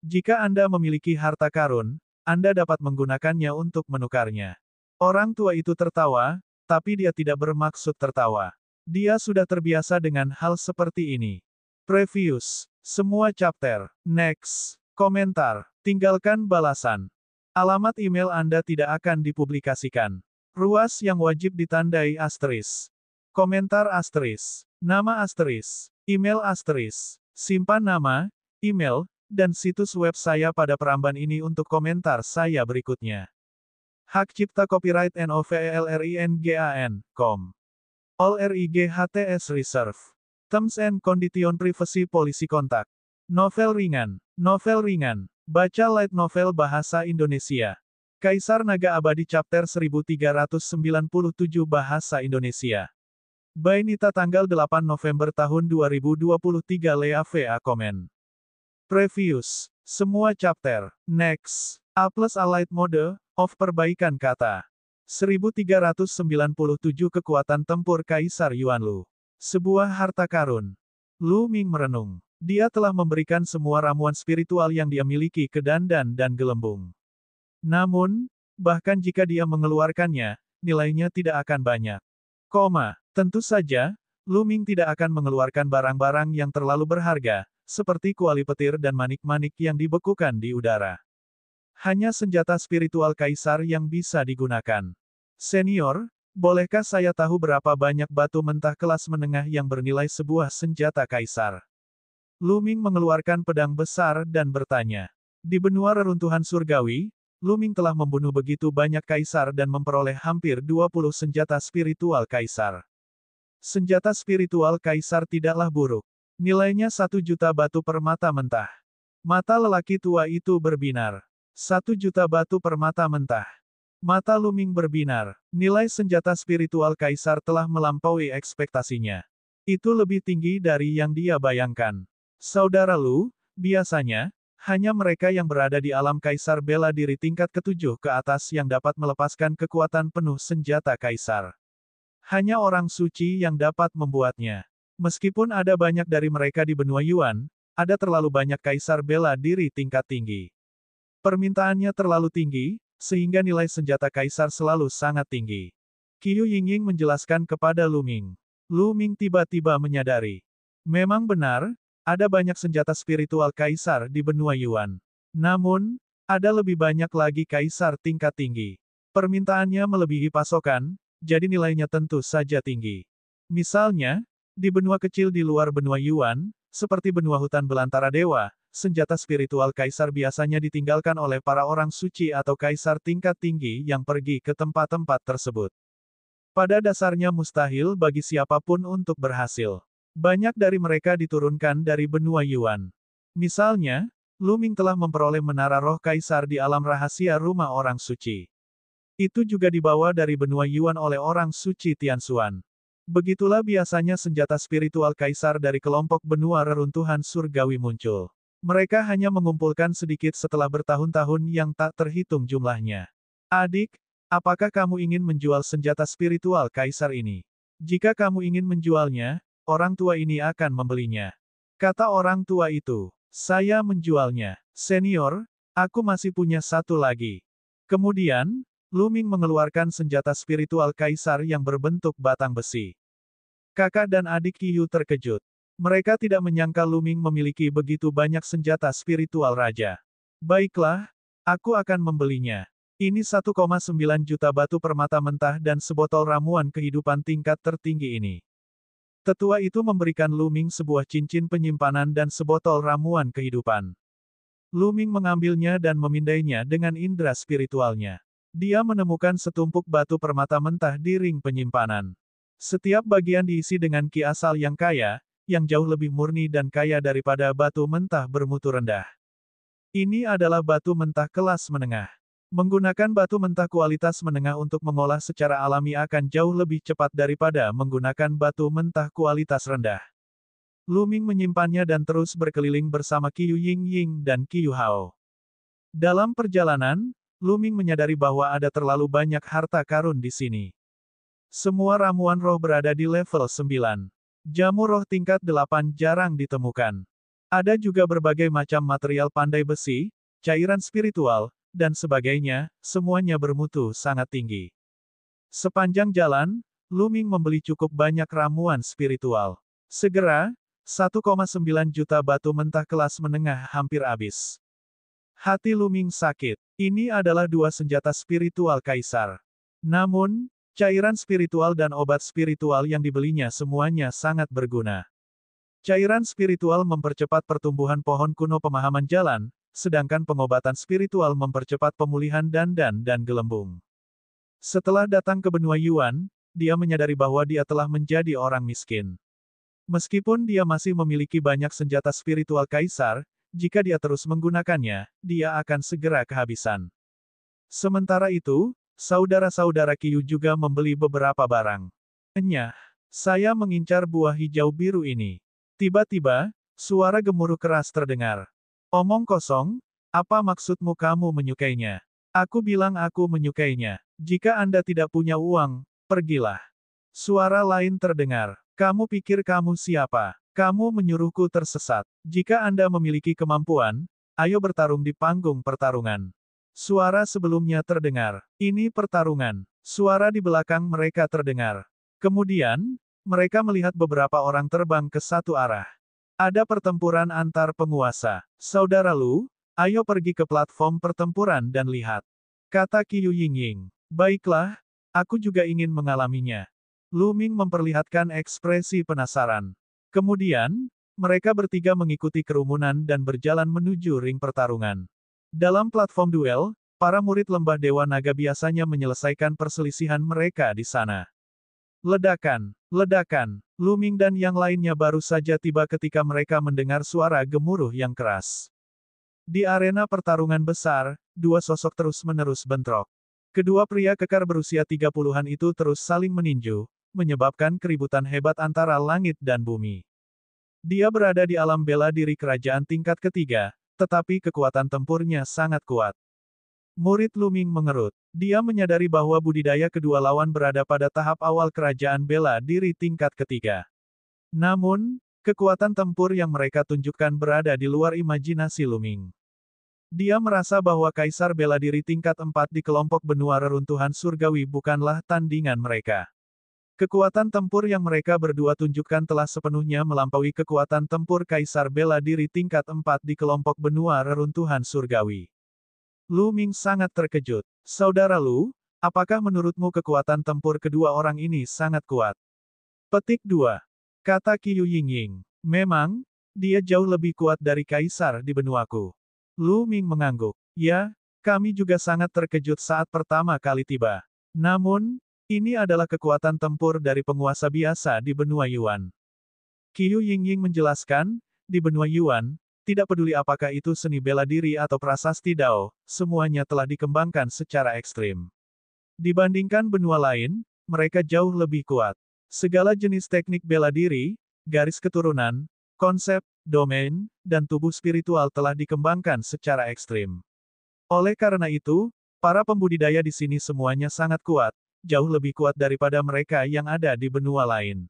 Jika Anda memiliki harta karun, Anda dapat menggunakannya untuk menukarnya. Orang tua itu tertawa, tapi dia tidak bermaksud tertawa. Dia sudah terbiasa dengan hal seperti ini. Previous. Semua chapter. Next. Komentar. Tinggalkan balasan. Alamat email Anda tidak akan dipublikasikan. Ruas yang wajib ditandai asterisk. Komentar asterisk. Nama asterisk. Email asterisk. Simpan nama, email, dan situs web saya pada peramban ini untuk komentar saya berikutnya. Hak cipta copyright NOVELRINGAN.com. All RIGHTS Reserve. Terms and Condition Privacy Policy Contact. Novel ringan. Novel ringan. Baca light novel bahasa Indonesia. Kaisar Naga Abadi Chapter 1397 Bahasa Indonesia. By Nita tanggal 8 November tahun 2023 Lea VA Komen. Previous. Semua chapter. Next. A plus a light mode of perbaikan kata. 1397 Kekuatan Tempur Kaisar Yuanlu. Sebuah harta karun. Lu Ming merenung. Dia telah memberikan semua ramuan spiritual yang dia miliki ke Dandan dan Gelembung. Namun, bahkan jika dia mengeluarkannya, nilainya tidak akan banyak. Tentu saja, Lu Ming tidak akan mengeluarkan barang-barang yang terlalu berharga, seperti kuali petir dan manik-manik yang dibekukan di udara. Hanya senjata spiritual kaisar yang bisa digunakan. Senior, bolehkah saya tahu berapa banyak batu mentah kelas menengah yang bernilai sebuah senjata kaisar? Lu Ming mengeluarkan pedang besar dan bertanya. Di benua reruntuhan surgawi, Lu Ming telah membunuh begitu banyak kaisar dan memperoleh hampir 20 senjata spiritual kaisar. Senjata spiritual kaisar tidaklah buruk. Nilainya 1 juta batu permata mentah. Mata lelaki tua itu berbinar. 1 juta batu permata mentah. Mata Lu Ming berbinar. Nilai senjata spiritual kaisar telah melampaui ekspektasinya. Itu lebih tinggi dari yang dia bayangkan. Saudara Lu, biasanya, hanya mereka yang berada di alam kaisar bela diri tingkat ke-7 ke atas yang dapat melepaskan kekuatan penuh senjata kaisar. Hanya orang suci yang dapat membuatnya. Meskipun ada banyak dari mereka di benua Yuan, ada terlalu banyak kaisar bela diri tingkat tinggi. Permintaannya terlalu tinggi, sehingga nilai senjata kaisar selalu sangat tinggi. Qiu Yingying menjelaskan kepada Lu Ming. Lu Ming tiba-tiba menyadari. Memang benar, ada banyak senjata spiritual kaisar di benua Yuan. Namun, ada lebih banyak lagi kaisar tingkat tinggi. Permintaannya melebihi pasokan, jadi nilainya tentu saja tinggi. Misalnya, di benua kecil di luar benua Yuan, seperti benua hutan belantara dewa, senjata spiritual kaisar biasanya ditinggalkan oleh para orang suci atau kaisar tingkat tinggi yang pergi ke tempat-tempat tersebut. Pada dasarnya mustahil bagi siapapun untuk berhasil. Banyak dari mereka diturunkan dari benua Yuan. Misalnya, Lu Ming telah memperoleh menara roh kaisar di alam rahasia rumah orang suci. Itu juga dibawa dari benua Yuan oleh orang suci Tianxuan. Begitulah biasanya senjata spiritual kaisar dari kelompok benua reruntuhan surgawi muncul. Mereka hanya mengumpulkan sedikit setelah bertahun-tahun yang tak terhitung jumlahnya. Adik, apakah kamu ingin menjual senjata spiritual kaisar ini? Jika kamu ingin menjualnya, orang tua ini akan membelinya. Kata orang tua itu, saya menjualnya. Senior, aku masih punya satu lagi. Kemudian, Lu Ming mengeluarkan senjata spiritual kaisar yang berbentuk batang besi. Kakak dan adik Qiu terkejut. Mereka tidak menyangka Lu Ming memiliki begitu banyak senjata spiritual raja. Baiklah, aku akan membelinya. Ini 1,9 juta batu permata mentah dan sebotol ramuan kehidupan tingkat tertinggi ini. Tetua itu memberikan Lu Ming sebuah cincin penyimpanan dan sebotol ramuan kehidupan. Lu Ming mengambilnya dan memindainya dengan indera spiritualnya. Dia menemukan setumpuk batu permata mentah di ring penyimpanan. Setiap bagian diisi dengan ki asal yang kaya, yang jauh lebih murni dan kaya daripada batu mentah bermutu rendah. Ini adalah batu mentah kelas menengah. Menggunakan batu mentah kualitas menengah untuk mengolah secara alami akan jauh lebih cepat daripada menggunakan batu mentah kualitas rendah. Lu Ming menyimpannya dan terus berkeliling bersama Qiu Yingying dan Qiu Hao. Dalam perjalanan, Lu Ming menyadari bahwa ada terlalu banyak harta karun di sini. Semua ramuan roh berada di level 9. Jamu roh tingkat 8 jarang ditemukan. Ada juga berbagai macam material pandai besi, cairan spiritual, dan sebagainya, semuanya bermutu sangat tinggi. Sepanjang jalan, Lu Ming membeli cukup banyak ramuan spiritual. Segera, 1,9 juta batu mentah kelas menengah hampir habis. Hati Lu Ming sakit. Ini adalah dua senjata spiritual kaisar. Namun, cairan spiritual dan obat spiritual yang dibelinya semuanya sangat berguna. Cairan spiritual mempercepat pertumbuhan pohon kuno pemahaman jalan, sedangkan pengobatan spiritual mempercepat pemulihan dandan dan gelembung. Setelah datang ke benua Yuan, dia menyadari bahwa dia telah menjadi orang miskin. Meskipun dia masih memiliki banyak senjata spiritual kaisar, jika dia terus menggunakannya, dia akan segera kehabisan. Sementara itu, saudara-saudara Qiu juga membeli beberapa barang. Saya mengincar buah hijau biru ini. Tiba-tiba, suara gemuruh keras terdengar. Omong kosong, apa maksudmu kamu menyukainya? Aku bilang aku menyukainya. Jika Anda tidak punya uang, pergilah. Suara lain terdengar. Kamu pikir kamu siapa? Kamu menyuruhku tersesat. Jika Anda memiliki kemampuan, ayo bertarung di panggung pertarungan. Suara sebelumnya terdengar. Ini pertarungan. Suara di belakang mereka terdengar. Kemudian, mereka melihat beberapa orang terbang ke satu arah. Ada pertempuran antar penguasa. Saudara Lu, ayo pergi ke platform pertempuran dan lihat. Kata Qiu Yingying. Baiklah, aku juga ingin mengalaminya. Lu Ming memperlihatkan ekspresi penasaran. Kemudian, mereka bertiga mengikuti kerumunan dan berjalan menuju ring pertarungan. Dalam platform duel, para murid lembah Dewa Naga biasanya menyelesaikan perselisihan mereka di sana. Ledakan, ledakan. Lu Ming dan yang lainnya baru saja tiba ketika mereka mendengar suara gemuruh yang keras. Di arena pertarungan besar, dua sosok terus-menerus bentrok. Kedua pria kekar berusia 30-an itu terus saling meninju, menyebabkan keributan hebat antara langit dan bumi. Dia berada di alam bela diri kerajaan tingkat ketiga, tetapi kekuatan tempurnya sangat kuat. Murid Lu Ming mengerut. Dia menyadari bahwa budidaya kedua lawan berada pada tahap awal kerajaan bela diri tingkat ketiga. Namun, kekuatan tempur yang mereka tunjukkan berada di luar imajinasi Lu Ming. Dia merasa bahwa kaisar bela diri tingkat 4 di kelompok benua reruntuhan surgawi bukanlah tandingan mereka. Kekuatan tempur yang mereka berdua tunjukkan telah sepenuhnya melampaui kekuatan tempur kaisar bela diri tingkat 4 di kelompok benua reruntuhan surgawi. Lu Ming sangat terkejut. Saudara Lu, apakah menurutmu kekuatan tempur kedua orang ini sangat kuat? Petik 2. Kata Qiu Yingying. Memang, dia jauh lebih kuat dari kaisar di benuaku. Lu Ming mengangguk. Ya, kami juga sangat terkejut saat pertama kali tiba. Namun, ini adalah kekuatan tempur dari penguasa biasa di benua Yuan. Qiu Yingying menjelaskan, di benua Yuan, tidak peduli apakah itu seni bela diri atau prasasti Dao, semuanya telah dikembangkan secara ekstrim. Dibandingkan benua lain, mereka jauh lebih kuat. Segala jenis teknik bela diri, garis keturunan, konsep, domain, dan tubuh spiritual telah dikembangkan secara ekstrim. Oleh karena itu, para pembudidaya di sini semuanya sangat kuat, jauh lebih kuat daripada mereka yang ada di benua lain.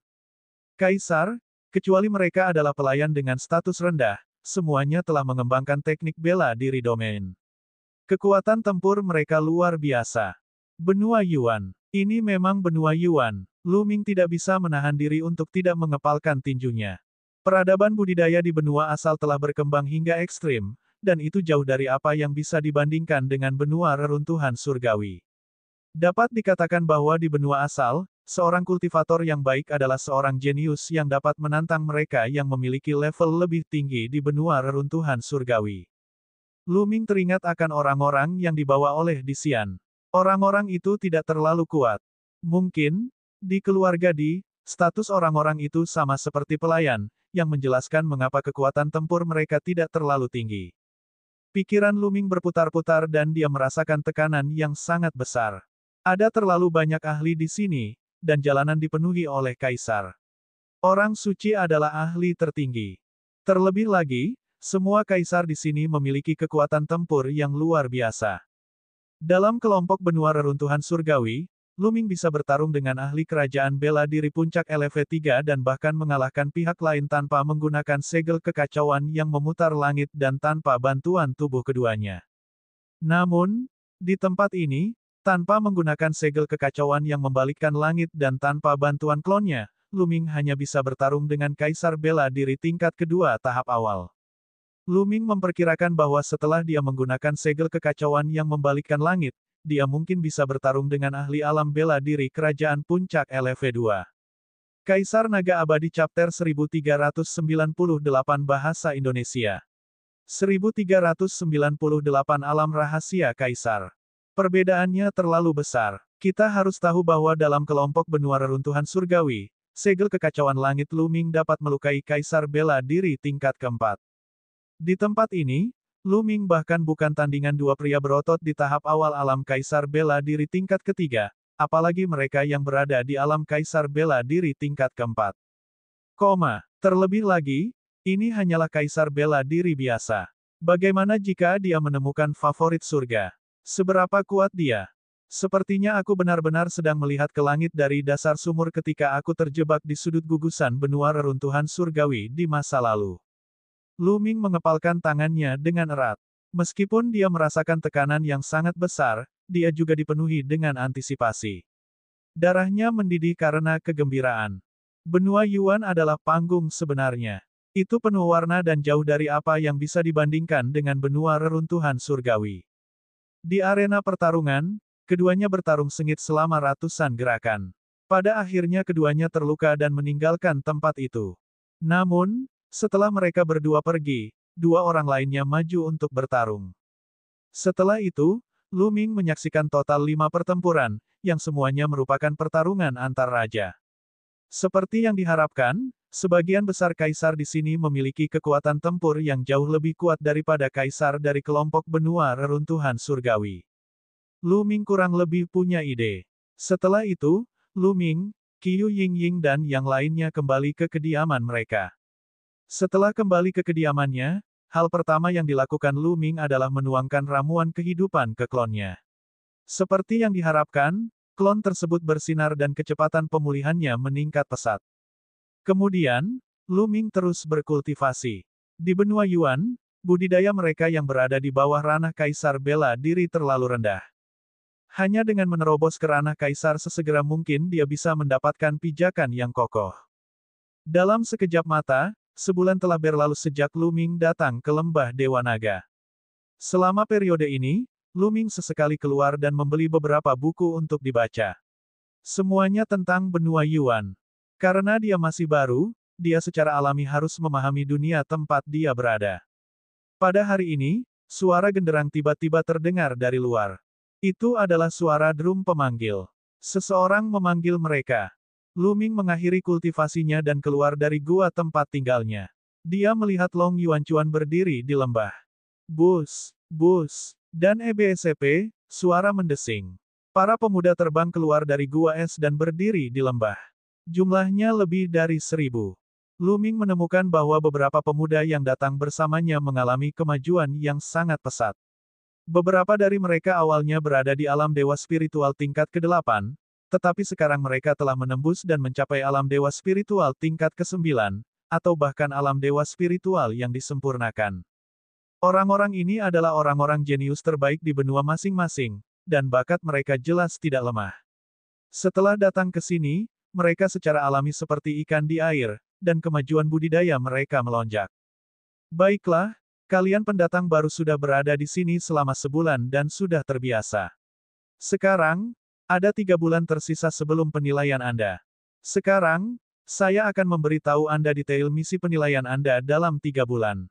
Kaisar, kecuali mereka adalah pelayan dengan status rendah, semuanya telah mengembangkan teknik bela diri domain. Kekuatan tempur mereka luar biasa. Benua Yuan. Ini memang benua Yuan. Lu Ming tidak bisa menahan diri untuk tidak mengepalkan tinjunya. Peradaban budidaya di benua asal telah berkembang hingga ekstrim, dan itu jauh dari apa yang bisa dibandingkan dengan benua reruntuhan surgawi. Dapat dikatakan bahwa di benua asal, seorang kultivator yang baik adalah seorang jenius yang dapat menantang mereka yang memiliki level lebih tinggi di benua reruntuhan surgawi. Lu Ming teringat akan orang-orang yang dibawa oleh Di Xian. Orang-orang itu tidak terlalu kuat. Mungkin, di keluarga Di, status orang-orang itu sama seperti pelayan, yang menjelaskan mengapa kekuatan tempur mereka tidak terlalu tinggi. Pikiran Lu Ming berputar-putar dan dia merasakan tekanan yang sangat besar. Ada terlalu banyak ahli di sini, dan jalanan dipenuhi oleh kaisar. Orang suci adalah ahli tertinggi. Terlebih lagi, semua kaisar di sini memiliki kekuatan tempur yang luar biasa. Dalam kelompok benua reruntuhan surgawi, Lu Ming bisa bertarung dengan ahli kerajaan bela diri puncak LV3 dan bahkan mengalahkan pihak lain tanpa menggunakan segel kekacauan yang memutar langit dan tanpa bantuan tubuh keduanya. Namun, di tempat ini, tanpa menggunakan segel kekacauan yang membalikkan langit dan tanpa bantuan klonnya, Lu Ming hanya bisa bertarung dengan kaisar bela diri tingkat kedua tahap awal. Lu Ming memperkirakan bahwa setelah dia menggunakan segel kekacauan yang membalikkan langit, dia mungkin bisa bertarung dengan ahli alam bela diri kerajaan puncak LV2. Kaisar Naga Abadi Chapter 1398 Bahasa Indonesia 1398 Alam Rahasia Kaisar. Perbedaannya terlalu besar. Kita harus tahu bahwa dalam kelompok benua reruntuhan surgawi, segel kekacauan langit Lu Ming dapat melukai kaisar bela diri tingkat keempat. Di tempat ini, Lu Ming bahkan bukan tandingan dua pria berotot di tahap awal alam kaisar bela diri tingkat ketiga, apalagi mereka yang berada di alam kaisar bela diri tingkat keempat. Terlebih lagi, ini hanyalah kaisar bela diri biasa. Bagaimana jika dia menemukan favorit surga? Seberapa kuat dia? Sepertinya aku benar-benar sedang melihat ke langit dari dasar sumur ketika aku terjebak di sudut gugusan benua reruntuhan surgawi di masa lalu. Lu Ming mengepalkan tangannya dengan erat. Meskipun dia merasakan tekanan yang sangat besar, dia juga dipenuhi dengan antisipasi. Darahnya mendidih karena kegembiraan. Benua Yuan adalah panggung sebenarnya. Itu penuh warna dan jauh dari apa yang bisa dibandingkan dengan benua reruntuhan surgawi. Di arena pertarungan, keduanya bertarung sengit selama ratusan gerakan. Pada akhirnya keduanya terluka dan meninggalkan tempat itu. Namun, setelah mereka berdua pergi, dua orang lainnya maju untuk bertarung. Setelah itu, Lu Ming menyaksikan total 5 pertempuran, yang semuanya merupakan pertarungan antar raja. Seperti yang diharapkan, sebagian besar kaisar di sini memiliki kekuatan tempur yang jauh lebih kuat daripada kaisar dari kelompok benua reruntuhan surgawi. Lu Ming kurang lebih punya ide. Setelah itu, Lu Ming, Qiu Yingying dan yang lainnya kembali ke kediaman mereka. Setelah kembali ke kediamannya, hal pertama yang dilakukan Lu Ming adalah menuangkan ramuan kehidupan ke klonnya. Seperti yang diharapkan, klon tersebut bersinar dan kecepatan pemulihannya meningkat pesat. Kemudian, Lu Ming terus berkultivasi. Di benua Yuan, budidaya mereka yang berada di bawah ranah kaisar bela diri terlalu rendah. Hanya dengan menerobos ke ranah kaisar sesegera mungkin dia bisa mendapatkan pijakan yang kokoh. Dalam sekejap mata, sebulan telah berlalu sejak Lu Ming datang ke lembah Dewa Naga. Selama periode ini, Lu Ming sesekali keluar dan membeli beberapa buku untuk dibaca. Semuanya tentang benua Yuan. Karena dia masih baru, dia secara alami harus memahami dunia tempat dia berada. Pada hari ini, suara genderang tiba-tiba terdengar dari luar. Itu adalah suara drum pemanggil. Seseorang memanggil mereka. Lu Ming mengakhiri kultivasinya dan keluar dari gua tempat tinggalnya. Dia melihat Long Yuanchuan berdiri di lembah. Bus, bus, dan EBSP, suara mendesing. Para pemuda terbang keluar dari gua es dan berdiri di lembah. Jumlahnya lebih dari 1000. Lu Ming menemukan bahwa beberapa pemuda yang datang bersamanya mengalami kemajuan yang sangat pesat. Beberapa dari mereka awalnya berada di alam dewa spiritual tingkat ke-8, tetapi sekarang mereka telah menembus dan mencapai alam dewa spiritual tingkat ke-9, atau bahkan alam dewa spiritual yang disempurnakan. Orang-orang ini adalah orang-orang jenius terbaik di benua masing-masing, dan bakat mereka jelas tidak lemah. Setelah datang ke sini, mereka secara alami seperti ikan di air, dan kemajuan budidaya mereka melonjak. Baiklah, kalian pendatang baru sudah berada di sini selama sebulan dan sudah terbiasa. Sekarang, ada 3 bulan tersisa sebelum penilaian Anda. Sekarang, saya akan memberitahu Anda detail misi penilaian Anda dalam 3 bulan.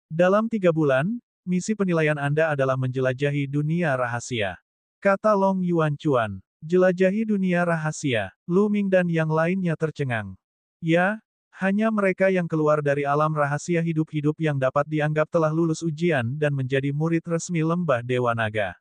Dalam 3 bulan, misi penilaian Anda adalah menjelajahi dunia rahasia. Kata Long Yuanchuan. Jelajahi dunia rahasia. Lu Ming dan yang lainnya tercengang. Ya, Hanya mereka yang keluar dari alam rahasia hidup-hidup yang dapat dianggap telah lulus ujian dan menjadi murid resmi Lembah Dewa Naga.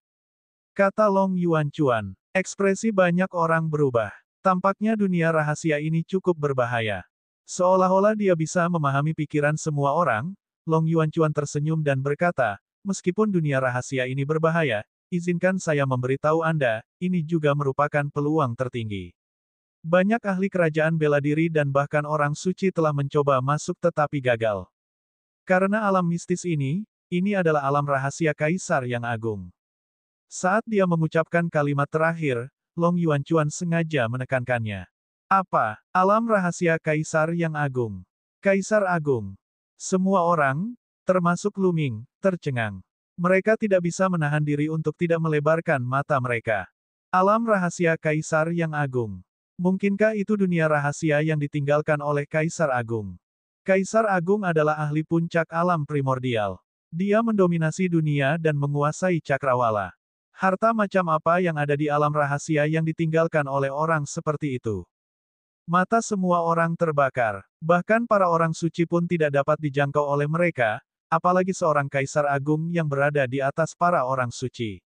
Kata Long Yuanchuan. Ekspresi banyak orang berubah. Tampaknya dunia rahasia ini cukup berbahaya. Seolah-olah dia bisa memahami pikiran semua orang, Long Yuanchuan tersenyum dan berkata, meskipun dunia rahasia ini berbahaya, izinkan saya memberitahu Anda, ini juga merupakan peluang tertinggi. Banyak ahli kerajaan bela diri dan bahkan orang suci telah mencoba masuk tetapi gagal. Karena alam mistis ini adalah alam rahasia Kaisar yang agung. Saat dia mengucapkan kalimat terakhir, Long Yuanchuan sengaja menekankannya. Apa? Alam rahasia Kaisar yang agung. Kaisar agung. Semua orang, termasuk Lu Ming, tercengang. Mereka tidak bisa menahan diri untuk tidak melebarkan mata mereka. Alam rahasia Kaisar yang agung. Mungkinkah itu dunia rahasia yang ditinggalkan oleh Kaisar Agung? Kaisar Agung adalah ahli puncak alam primordial. Dia mendominasi dunia dan menguasai cakrawala. Harta macam apa yang ada di alam rahasia yang ditinggalkan oleh orang seperti itu? Mata semua orang terbakar. Bahkan para orang suci pun tidak dapat dijangkau oleh mereka, apalagi seorang Kaisar Agung yang berada di atas para orang suci.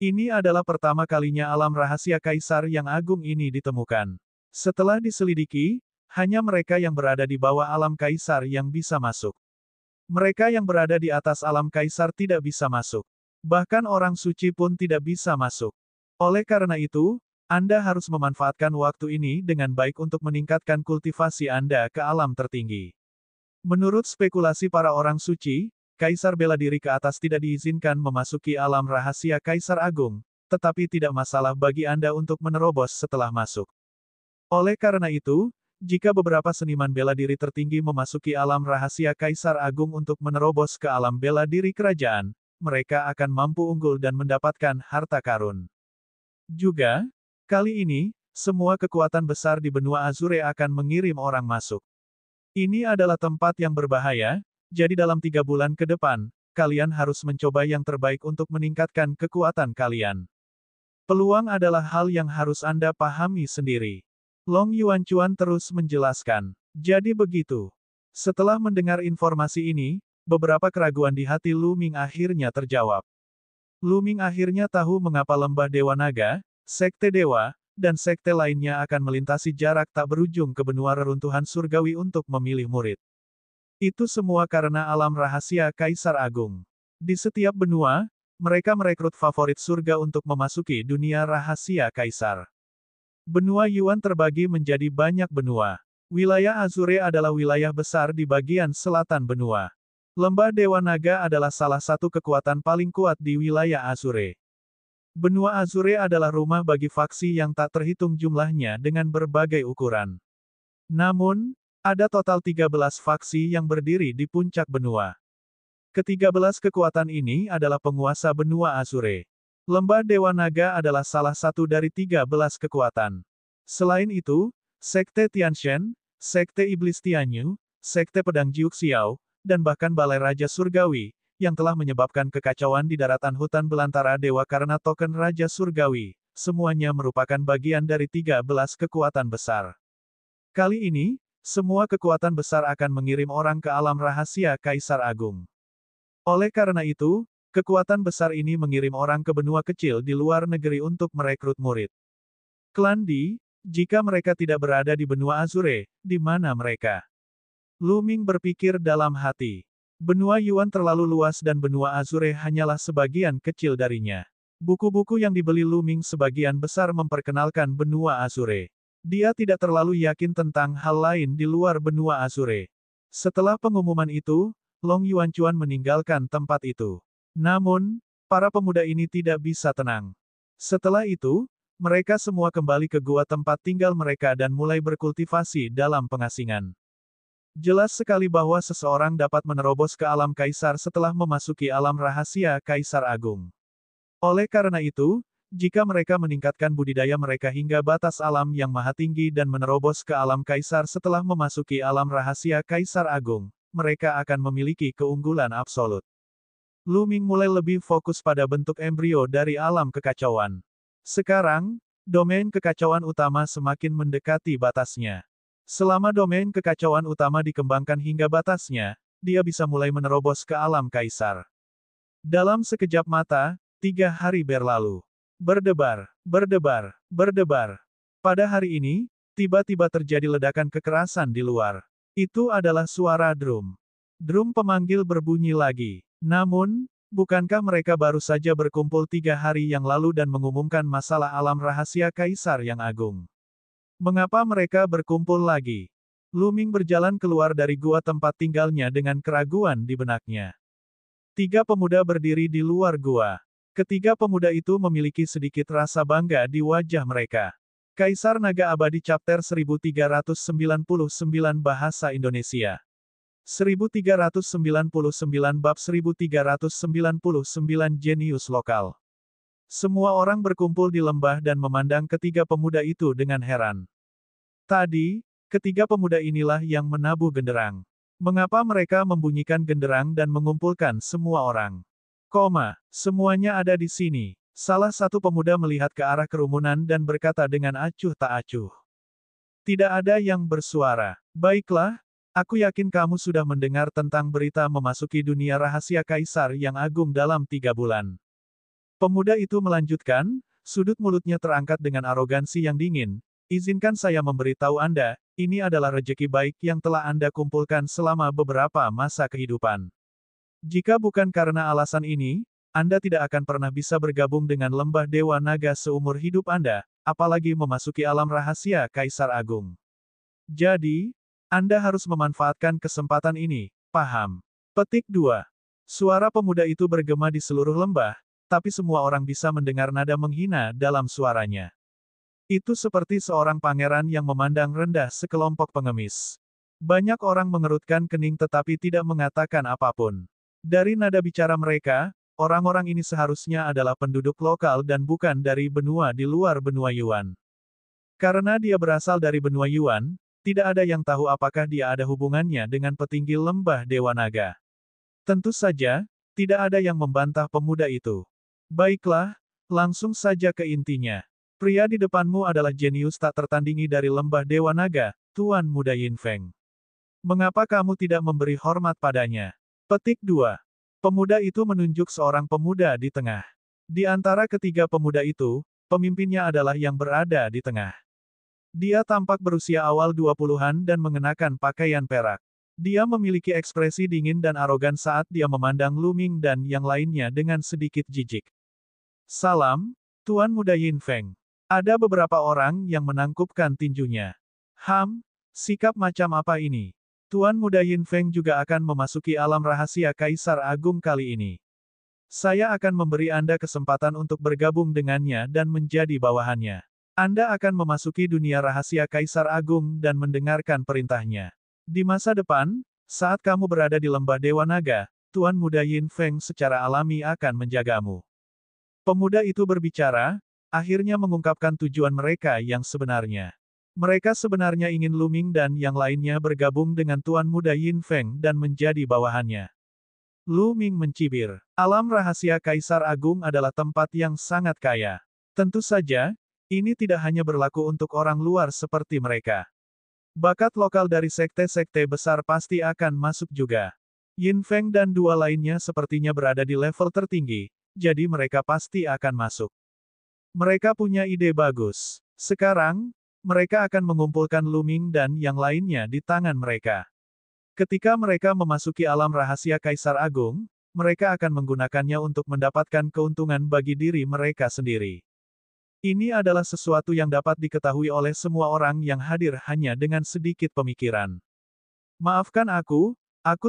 Ini adalah pertama kalinya alam rahasia Kaisar yang agung ini ditemukan. Setelah diselidiki, hanya mereka yang berada di bawah alam Kaisar yang bisa masuk. Mereka yang berada di atas alam Kaisar tidak bisa masuk. Bahkan orang suci pun tidak bisa masuk. Oleh karena itu, Anda harus memanfaatkan waktu ini dengan baik untuk meningkatkan kultivasi Anda ke alam tertinggi. Menurut spekulasi para orang suci, Kaisar bela diri ke atas tidak diizinkan memasuki alam rahasia Kaisar Agung, tetapi tidak masalah bagi Anda untuk menerobos setelah masuk. Oleh karena itu, jika beberapa seniman bela diri tertinggi memasuki alam rahasia Kaisar Agung untuk menerobos ke alam bela diri kerajaan, mereka akan mampu unggul dan mendapatkan harta karun. Juga, kali ini, semua kekuatan besar di benua Azure akan mengirim orang masuk. Ini adalah tempat yang berbahaya, jadi dalam 3 bulan ke depan, kalian harus mencoba yang terbaik untuk meningkatkan kekuatan kalian. Peluang adalah hal yang harus Anda pahami sendiri. Long Yuanchuan terus menjelaskan. Jadi begitu. Setelah mendengar informasi ini, beberapa keraguan di hati Lu Ming akhirnya terjawab. Lu Ming akhirnya tahu mengapa Lembah Dewa Naga, Sekte Dewa, dan sekte lainnya akan melintasi jarak tak berujung ke benua reruntuhan surgawi untuk memilih murid. Itu semua karena alam rahasia Kaisar Agung. Di setiap benua, mereka merekrut favorit surga untuk memasuki dunia rahasia Kaisar. Benua Yuan terbagi menjadi banyak benua. Wilayah Azure adalah wilayah besar di bagian selatan benua. Lembah Dewa Naga adalah salah satu kekuatan paling kuat di wilayah Azure. Benua Azure adalah rumah bagi faksi yang tak terhitung jumlahnya dengan berbagai ukuran. Namun, ada total 13 faksi yang berdiri di puncak benua. Ke-13 kekuatan ini adalah penguasa benua Azure. Lembah Dewa Naga adalah salah satu dari 13 kekuatan. Selain itu, Sekte Tianshen, Sekte Iblis Tianyu, Sekte Pedang Jiuxiao, dan bahkan Balai Raja Surgawi, yang telah menyebabkan kekacauan di daratan hutan belantara dewa karena token Raja Surgawi, semuanya merupakan bagian dari 13 kekuatan besar. Kali ini, semua kekuatan besar akan mengirim orang ke alam rahasia Kaisar Agung. Oleh karena itu, kekuatan besar ini mengirim orang ke benua kecil di luar negeri untuk merekrut murid. Klan Di, jika mereka tidak berada di benua Azure, di mana mereka? Lu Ming berpikir dalam hati. Benua Yuan terlalu luas dan benua Azure hanyalah sebagian kecil darinya. Buku-buku yang dibeli Lu Ming sebagian besar memperkenalkan benua Azure. Dia tidak terlalu yakin tentang hal lain di luar benua Azure. Setelah pengumuman itu, Long Yuanchuan meninggalkan tempat itu. Namun, para pemuda ini tidak bisa tenang. Setelah itu, mereka semua kembali ke gua tempat tinggal mereka dan mulai berkultivasi dalam pengasingan. Jelas sekali bahwa seseorang dapat menerobos ke alam Kaisar setelah memasuki alam rahasia Kaisar Agung. Oleh karena itu, jika mereka meningkatkan budidaya mereka hingga batas alam yang maha tinggi dan menerobos ke alam Kaisar setelah memasuki alam rahasia Kaisar Agung, mereka akan memiliki keunggulan absolut. Lu Ming mulai lebih fokus pada bentuk embrio dari alam kekacauan. Sekarang, domain kekacauan utama semakin mendekati batasnya. Selama domain kekacauan utama dikembangkan hingga batasnya, dia bisa mulai menerobos ke alam kaisar. Dalam sekejap mata, 3 hari berlalu. Berdebar, berdebar, berdebar. Pada hari ini, tiba-tiba terjadi ledakan kekerasan di luar. Itu adalah suara drum. Drum pemanggil berbunyi lagi. Namun, bukankah mereka baru saja berkumpul 3 hari yang lalu dan mengumumkan masalah alam rahasia Kaisar yang agung? Mengapa mereka berkumpul lagi? Lu Ming berjalan keluar dari gua tempat tinggalnya dengan keraguan di benaknya. 3 pemuda berdiri di luar gua. Ketiga pemuda itu memiliki sedikit rasa bangga di wajah mereka. Kaisar Naga Abadi Chapter 1399 Bahasa Indonesia. 1399 Bab 1399 Jenius Lokal. Semua orang berkumpul di lembah dan memandang ketiga pemuda itu dengan heran. Tadi, ketiga pemuda inilah yang menabuh genderang. Mengapa mereka membunyikan genderang dan mengumpulkan semua orang? Semuanya ada di sini. Salah satu pemuda melihat ke arah kerumunan dan berkata dengan acuh tak acuh. Tidak ada yang bersuara. Baiklah, aku yakin kamu sudah mendengar tentang berita memasuki dunia rahasia Kaisar yang agung dalam 3 bulan. Pemuda itu melanjutkan, sudut mulutnya terangkat dengan arogansi yang dingin. Izinkan saya memberitahu Anda, ini adalah rejeki baik yang telah Anda kumpulkan selama beberapa masa kehidupan. Jika bukan karena alasan ini, Anda tidak akan pernah bisa bergabung dengan lembah Dewa Naga seumur hidup Anda, apalagi memasuki alam rahasia Kaisar Agung. Jadi, Anda harus memanfaatkan kesempatan ini, paham? Petik 2. Suara pemuda itu bergema di seluruh lembah, tapi semua orang bisa mendengar nada menghina dalam suaranya. Itu seperti seorang pangeran yang memandang rendah sekelompok pengemis. Banyak orang mengerutkan kening tetapi tidak mengatakan apapun. Dari nada bicara mereka, orang-orang ini seharusnya adalah penduduk lokal dan bukan dari benua di luar benua Yuan. Karena dia berasal dari benua Yuan, tidak ada yang tahu apakah dia ada hubungannya dengan petinggi lembah Dewa Naga. Tentu saja, tidak ada yang membantah pemuda itu. Baiklah, langsung saja ke intinya. Pria di depanmu adalah jenius tak tertandingi dari lembah Dewa Naga, Tuan Muda Yin Feng. Mengapa kamu tidak memberi hormat padanya? Petik 2. Pemuda itu menunjuk seorang pemuda di tengah. Di antara ketiga pemuda itu, pemimpinnya adalah yang berada di tengah. Dia tampak berusia awal 20-an dan mengenakan pakaian perak. Dia memiliki ekspresi dingin dan arogan saat dia memandang Lu Ming dan yang lainnya dengan sedikit jijik. Salam, Tuan Muda Yin Feng. Ada beberapa orang yang menangkupkan tinjunya. Sikap macam apa ini? Tuan Muda Yin Feng juga akan memasuki alam rahasia Kaisar Agung kali ini. Saya akan memberi Anda kesempatan untuk bergabung dengannya dan menjadi bawahannya. Anda akan memasuki dunia rahasia Kaisar Agung dan mendengarkan perintahnya. Di masa depan, saat kamu berada di lembah Dewa Naga, Tuan Muda Yin Feng secara alami akan menjagamu. Pemuda itu berbicara, akhirnya mengungkapkan tujuan mereka yang sebenarnya. Mereka sebenarnya ingin Lu Ming dan yang lainnya bergabung dengan Tuan Muda Yin Feng dan menjadi bawahannya. Lu Ming mencibir. Alam rahasia Kaisar Agung adalah tempat yang sangat kaya. Tentu saja, ini tidak hanya berlaku untuk orang luar seperti mereka. Bakat lokal dari sekte-sekte besar pasti akan masuk juga. Yin Feng dan dua lainnya sepertinya berada di level tertinggi, jadi mereka pasti akan masuk. Mereka punya ide bagus. Sekarang, mereka akan mengumpulkan Lu Ming dan yang lainnya di tangan mereka. Ketika mereka memasuki alam rahasia Kaisar Agung, mereka akan menggunakannya untuk mendapatkan keuntungan bagi diri mereka sendiri. Ini adalah sesuatu yang dapat diketahui oleh semua orang yang hadir hanya dengan sedikit pemikiran. Maafkan aku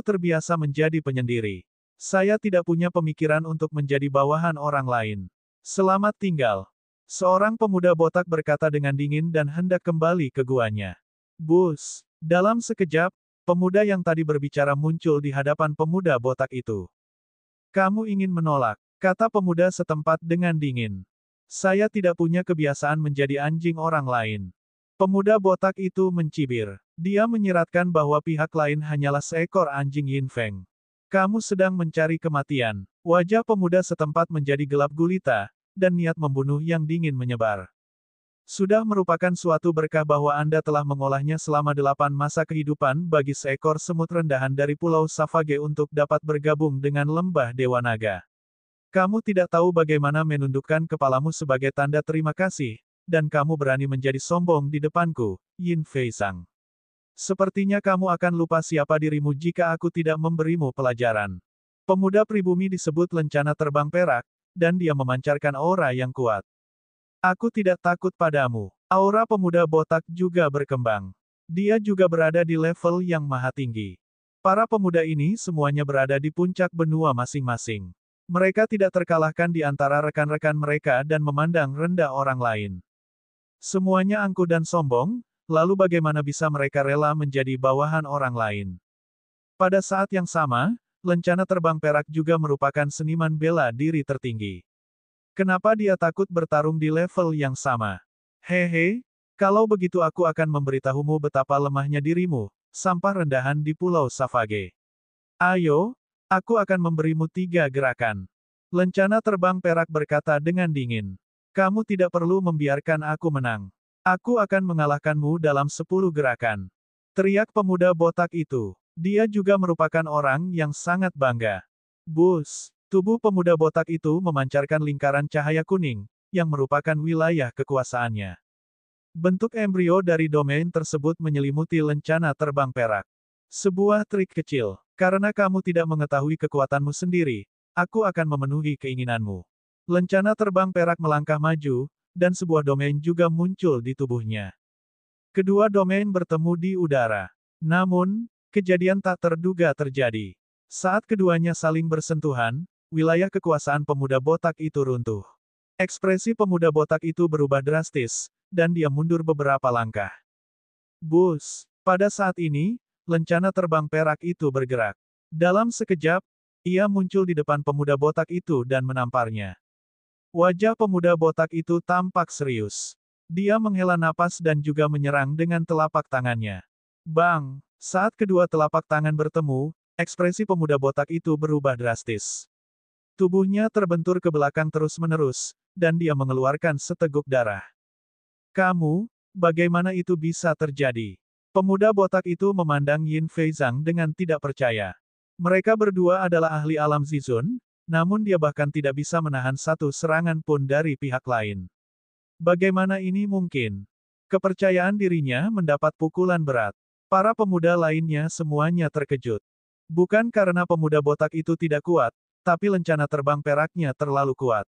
terbiasa menjadi penyendiri. Saya tidak punya pemikiran untuk menjadi bawahan orang lain. Selamat tinggal. Seorang pemuda botak berkata dengan dingin dan hendak kembali ke guanya. Bus. Dalam sekejap, pemuda yang tadi berbicara muncul di hadapan pemuda botak itu. Kamu ingin menolak, kata pemuda setempat dengan dingin. Saya tidak punya kebiasaan menjadi anjing orang lain. Pemuda botak itu mencibir. Dia menyiratkan bahwa pihak lain hanyalah seekor anjing Yin Feng. Kamu sedang mencari kematian. Wajah pemuda setempat menjadi gelap gulita, dan niat membunuh yang dingin menyebar. Sudah merupakan suatu berkah bahwa Anda telah mengolahnya selama 8 masa kehidupan bagi seekor semut rendahan dari Pulau Savage untuk dapat bergabung dengan lembah Dewa Naga. Kamu tidak tahu bagaimana menundukkan kepalamu sebagai tanda terima kasih, dan kamu berani menjadi sombong di depanku, Yin Fei Zhang. Sepertinya kamu akan lupa siapa dirimu jika aku tidak memberimu pelajaran. Pemuda pribumi disebut lencana terbang perak, dan dia memancarkan aura yang kuat. Aku tidak takut padamu. Aura pemuda botak juga berkembang. Dia juga berada di level yang maha tinggi. Para pemuda ini semuanya berada di puncak benua masing-masing. Mereka tidak terkalahkan di antara rekan-rekan mereka dan memandang rendah orang lain. Semuanya angkuh dan sombong, lalu bagaimana bisa mereka rela menjadi bawahan orang lain? Pada saat yang sama, lencana terbang perak juga merupakan seniman bela diri tertinggi. Kenapa dia takut bertarung di level yang sama? Hehe, kalau begitu aku akan memberitahumu betapa lemahnya dirimu, sampah rendahan di Pulau Savage. Ayo, aku akan memberimu 3 gerakan. Lencana terbang perak berkata dengan dingin. Kamu tidak perlu membiarkan aku menang. Aku akan mengalahkanmu dalam 10 gerakan. Teriak pemuda botak itu. Dia juga merupakan orang yang sangat bangga. Bus. Tubuh pemuda botak itu memancarkan lingkaran cahaya kuning, yang merupakan wilayah kekuasaannya. Bentuk embrio dari domain tersebut menyelimuti lencana terbang perak. Sebuah trik kecil. Karena kamu tidak mengetahui kekuatanmu sendiri, aku akan memenuhi keinginanmu. Lencana terbang perak melangkah maju, dan sebuah domain juga muncul di tubuhnya. Kedua domain bertemu di udara. Namun, kejadian tak terduga terjadi. Saat keduanya saling bersentuhan, wilayah kekuasaan pemuda botak itu runtuh. Ekspresi pemuda botak itu berubah drastis, dan dia mundur beberapa langkah. Bus. Pada saat ini, lencana terbang perak itu bergerak. Dalam sekejap, ia muncul di depan pemuda botak itu dan menamparnya. Wajah pemuda botak itu tampak serius. Dia menghela napas dan juga menyerang dengan telapak tangannya. Bang! Saat kedua telapak tangan bertemu, ekspresi pemuda botak itu berubah drastis. Tubuhnya terbentur ke belakang terus-menerus, dan dia mengeluarkan seteguk darah. Kamu, bagaimana itu bisa terjadi? Pemuda botak itu memandang Yin Fei Zhang dengan tidak percaya. Mereka berdua adalah ahli alam Zizun, namun dia bahkan tidak bisa menahan satu serangan pun dari pihak lain. Bagaimana ini mungkin? Kepercayaan dirinya mendapat pukulan berat. Para pemuda lainnya semuanya terkejut. Bukan karena pemuda botak itu tidak kuat, tapi lencana terbang peraknya terlalu kuat.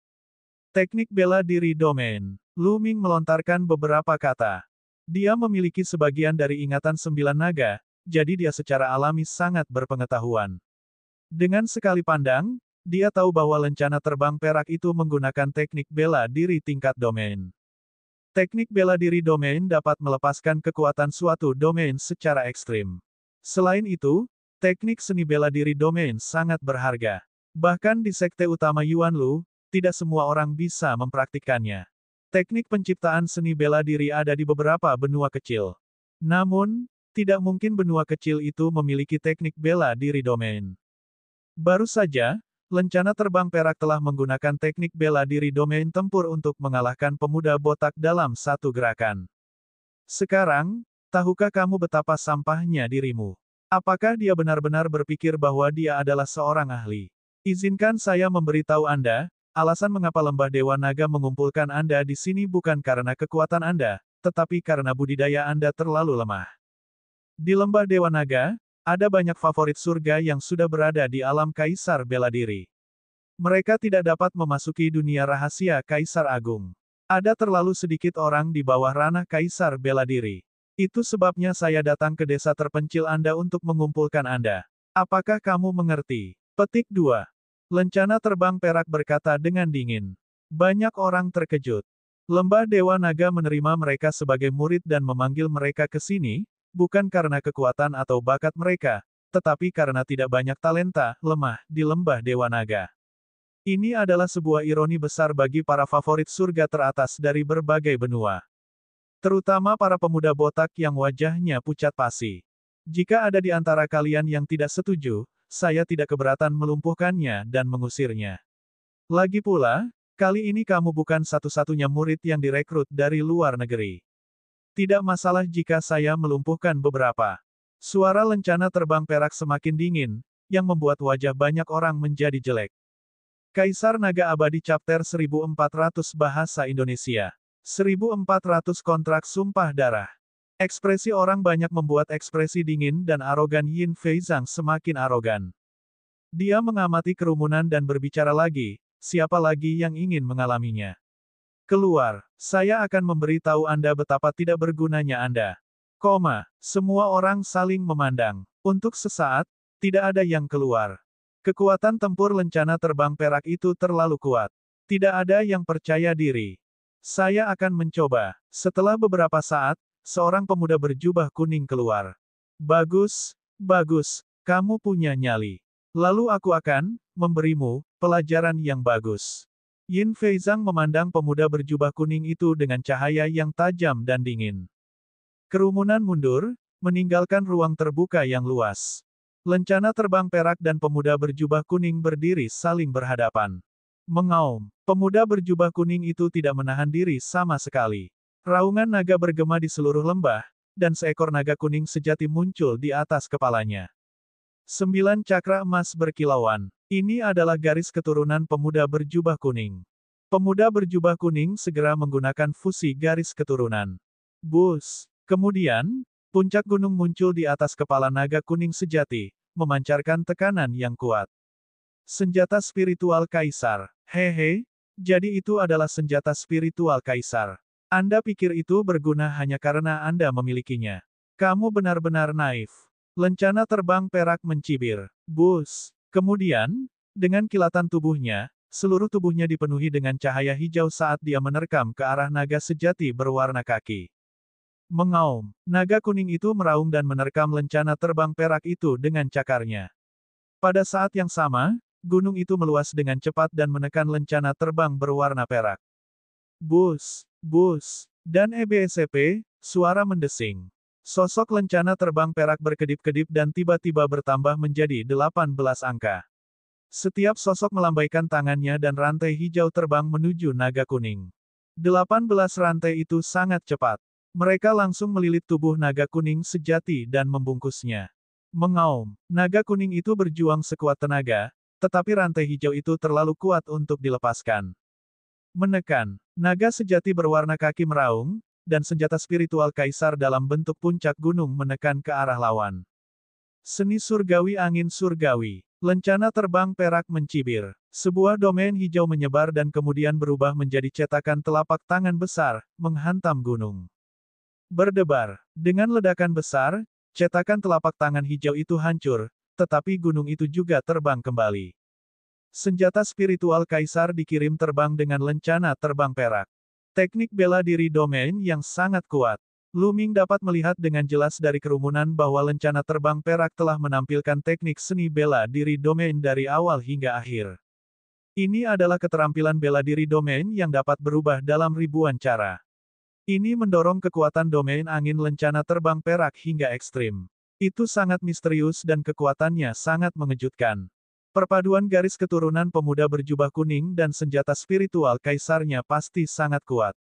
Teknik bela diri domain. Lu Ming melontarkan beberapa kata. Dia memiliki sebagian dari ingatan 9 naga, jadi dia secara alami sangat berpengetahuan. Dengan sekali pandang, dia tahu bahwa lencana terbang perak itu menggunakan teknik bela diri tingkat domain. Teknik bela diri domain dapat melepaskan kekuatan suatu domain secara ekstrim. Selain itu, teknik seni bela diri domain sangat berharga. Bahkan di sekte utama Yuan Lu, tidak semua orang bisa mempraktikkannya. Teknik penciptaan seni bela diri ada di beberapa benua kecil. Namun, tidak mungkin benua kecil itu memiliki teknik bela diri domain. Baru saja, lencana terbang perak telah menggunakan teknik bela diri domain tempur untuk mengalahkan pemuda botak dalam satu gerakan. Sekarang, tahukah kamu betapa sampahnya dirimu? Apakah dia benar-benar berpikir bahwa dia adalah seorang ahli? Izinkan saya memberitahu Anda, alasan mengapa lembah Dewa Naga mengumpulkan Anda di sini bukan karena kekuatan Anda, tetapi karena budidaya Anda terlalu lemah. Di lembah Dewa Naga, ada banyak favorit surga yang sudah berada di alam Kaisar Bela Diri. Mereka tidak dapat memasuki dunia rahasia Kaisar Agung. Ada terlalu sedikit orang di bawah ranah Kaisar Bela Diri. Itu sebabnya saya datang ke desa terpencil Anda untuk mengumpulkan Anda. Apakah kamu mengerti? Petik 2. Lencana terbang perak berkata dengan dingin. Banyak orang terkejut. Lembah Dewa Naga menerima mereka sebagai murid dan memanggil mereka ke sini, bukan karena kekuatan atau bakat mereka, tetapi karena tidak banyak talenta, lemah, di lembah Dewa Naga. Ini adalah sebuah ironi besar bagi para favorit surga teratas dari berbagai benua. Terutama para pemuda botak yang wajahnya pucat pasi. Jika ada di antara kalian yang tidak setuju, saya tidak keberatan melumpuhkannya dan mengusirnya. Lagi pula, Kali ini kamu bukan satu-satunya murid yang direkrut dari luar negeri. Tidak masalah jika saya melumpuhkan beberapa. Suara lencana terbang perak semakin dingin, yang membuat wajah banyak orang menjadi jelek. Kaisar Naga Abadi Chapter 1400 Bahasa Indonesia. 1400 Kontrak Sumpah Darah. Ekspresi orang banyak membuat ekspresi dingin dan arogan Yin Feizang semakin arogan. Dia mengamati kerumunan dan berbicara lagi, siapa lagi yang ingin mengalaminya? Keluar, saya akan memberitahu Anda betapa tidak bergunanya Anda. Semua orang saling memandang. Untuk sesaat, tidak ada yang keluar. Kekuatan tempur lencana terbang perak itu terlalu kuat. Tidak ada yang percaya diri. Saya akan mencoba. Setelah beberapa saat, seorang pemuda berjubah kuning keluar. Bagus, bagus, kamu punya nyali. Lalu aku akan memberimu pelajaran yang bagus. Yin Feizang memandang pemuda berjubah kuning itu dengan cahaya yang tajam dan dingin. Kerumunan mundur, meninggalkan ruang terbuka yang luas. Lencana terbang perak dan pemuda berjubah kuning berdiri saling berhadapan. Mengaum, pemuda berjubah kuning itu tidak menahan diri sama sekali. Raungan naga bergema di seluruh lembah, dan seekor naga kuning sejati muncul di atas kepalanya. 9 cakra emas berkilauan. Ini adalah garis keturunan pemuda berjubah kuning. Pemuda berjubah kuning segera menggunakan fusi garis keturunan. Bus. Kemudian, puncak gunung muncul di atas kepala naga kuning sejati, memancarkan tekanan yang kuat. Senjata spiritual kaisar. Hehe, jadi itu adalah senjata spiritual kaisar. Anda pikir itu berguna hanya karena Anda memilikinya. Kamu benar-benar naif. Lencana terbang perak mencibir. Bus. Kemudian, dengan kilatan tubuhnya, seluruh tubuhnya dipenuhi dengan cahaya hijau saat dia menerkam ke arah naga sejati berwarna kaki. Mengaum, naga kuning itu meraung dan menerkam lencana terbang perak itu dengan cakarnya. Pada saat yang sama, gunung itu meluas dengan cepat dan menekan lencana terbang berwarna perak. Bus, bus, dan EBSP, suara mendesing. Sosok lencana terbang perak berkedip-kedip dan tiba-tiba bertambah menjadi 18 angka. Setiap sosok melambaikan tangannya dan rantai hijau terbang menuju naga kuning. 18 rantai itu sangat cepat. Mereka langsung melilit tubuh naga kuning sejati dan membungkusnya. Mengaum, naga kuning itu berjuang sekuat tenaga, tetapi rantai hijau itu terlalu kuat untuk dilepaskan. Menekan, naga sejati berwarna kaki meraung, dan senjata spiritual kaisar dalam bentuk puncak gunung menekan ke arah lawan. Seni surgawi angin surgawi. Lencana terbang perak mencibir. Sebuah domain hijau menyebar dan kemudian berubah menjadi cetakan telapak tangan besar, menghantam gunung. Berdebar. Dengan ledakan besar, cetakan telapak tangan hijau itu hancur, tetapi gunung itu juga terbang kembali. Senjata spiritual kaisar dikirim terbang dengan lencana terbang perak. Teknik bela diri domain yang sangat kuat. Lu Ming dapat melihat dengan jelas dari kerumunan bahwa lencana terbang perak telah menampilkan teknik seni bela diri domain dari awal hingga akhir. Ini adalah keterampilan bela diri domain yang dapat berubah dalam ribuan cara. Ini mendorong kekuatan domain angin lencana terbang perak hingga ekstrim. Itu sangat misterius dan kekuatannya sangat mengejutkan. Perpaduan garis keturunan pemuda berjubah kuning dan senjata spiritual kaisarnya pasti sangat kuat.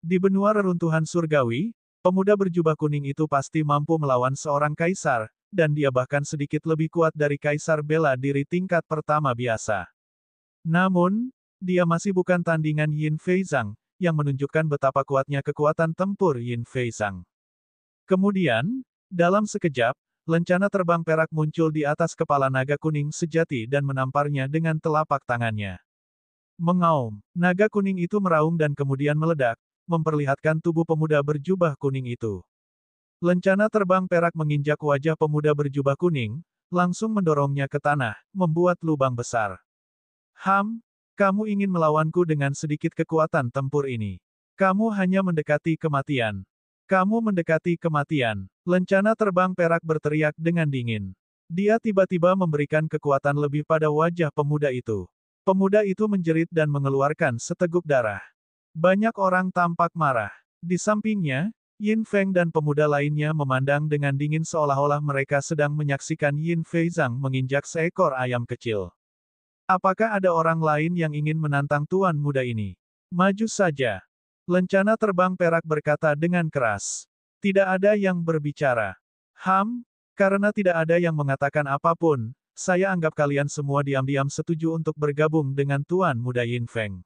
Di benua reruntuhan surgawi, pemuda berjubah kuning itu pasti mampu melawan seorang kaisar, dan dia bahkan sedikit lebih kuat dari kaisar bela diri tingkat pertama biasa. Namun, dia masih bukan tandingan Yin Feizang, yang menunjukkan betapa kuatnya kekuatan tempur Yin Feizang. Kemudian, dalam sekejap, lencana terbang perak muncul di atas kepala naga kuning sejati dan menamparnya dengan telapak tangannya. Mengaum, naga kuning itu meraung dan kemudian meledak, memperlihatkan tubuh pemuda berjubah kuning itu. Lencana terbang perak menginjak wajah pemuda berjubah kuning, langsung mendorongnya ke tanah, membuat lubang besar. Kamu ingin melawanku dengan sedikit kekuatan tempur ini. Kamu hanya mendekati kematian. Kamu mendekati kematian. Lencana terbang perak berteriak dengan dingin. Dia tiba-tiba memberikan kekuatan lebih pada wajah pemuda itu. Pemuda itu menjerit dan mengeluarkan seteguk darah. Banyak orang tampak marah. Di sampingnya, Yin Feng dan pemuda lainnya memandang dengan dingin seolah-olah mereka sedang menyaksikan Yin Feizang menginjak seekor ayam kecil. Apakah ada orang lain yang ingin menantang tuan muda ini? Maju saja. Lencana terbang perak berkata dengan keras. Tidak ada yang berbicara. Karena tidak ada yang mengatakan apapun, saya anggap kalian semua diam-diam setuju untuk bergabung dengan tuan muda Yin Feng.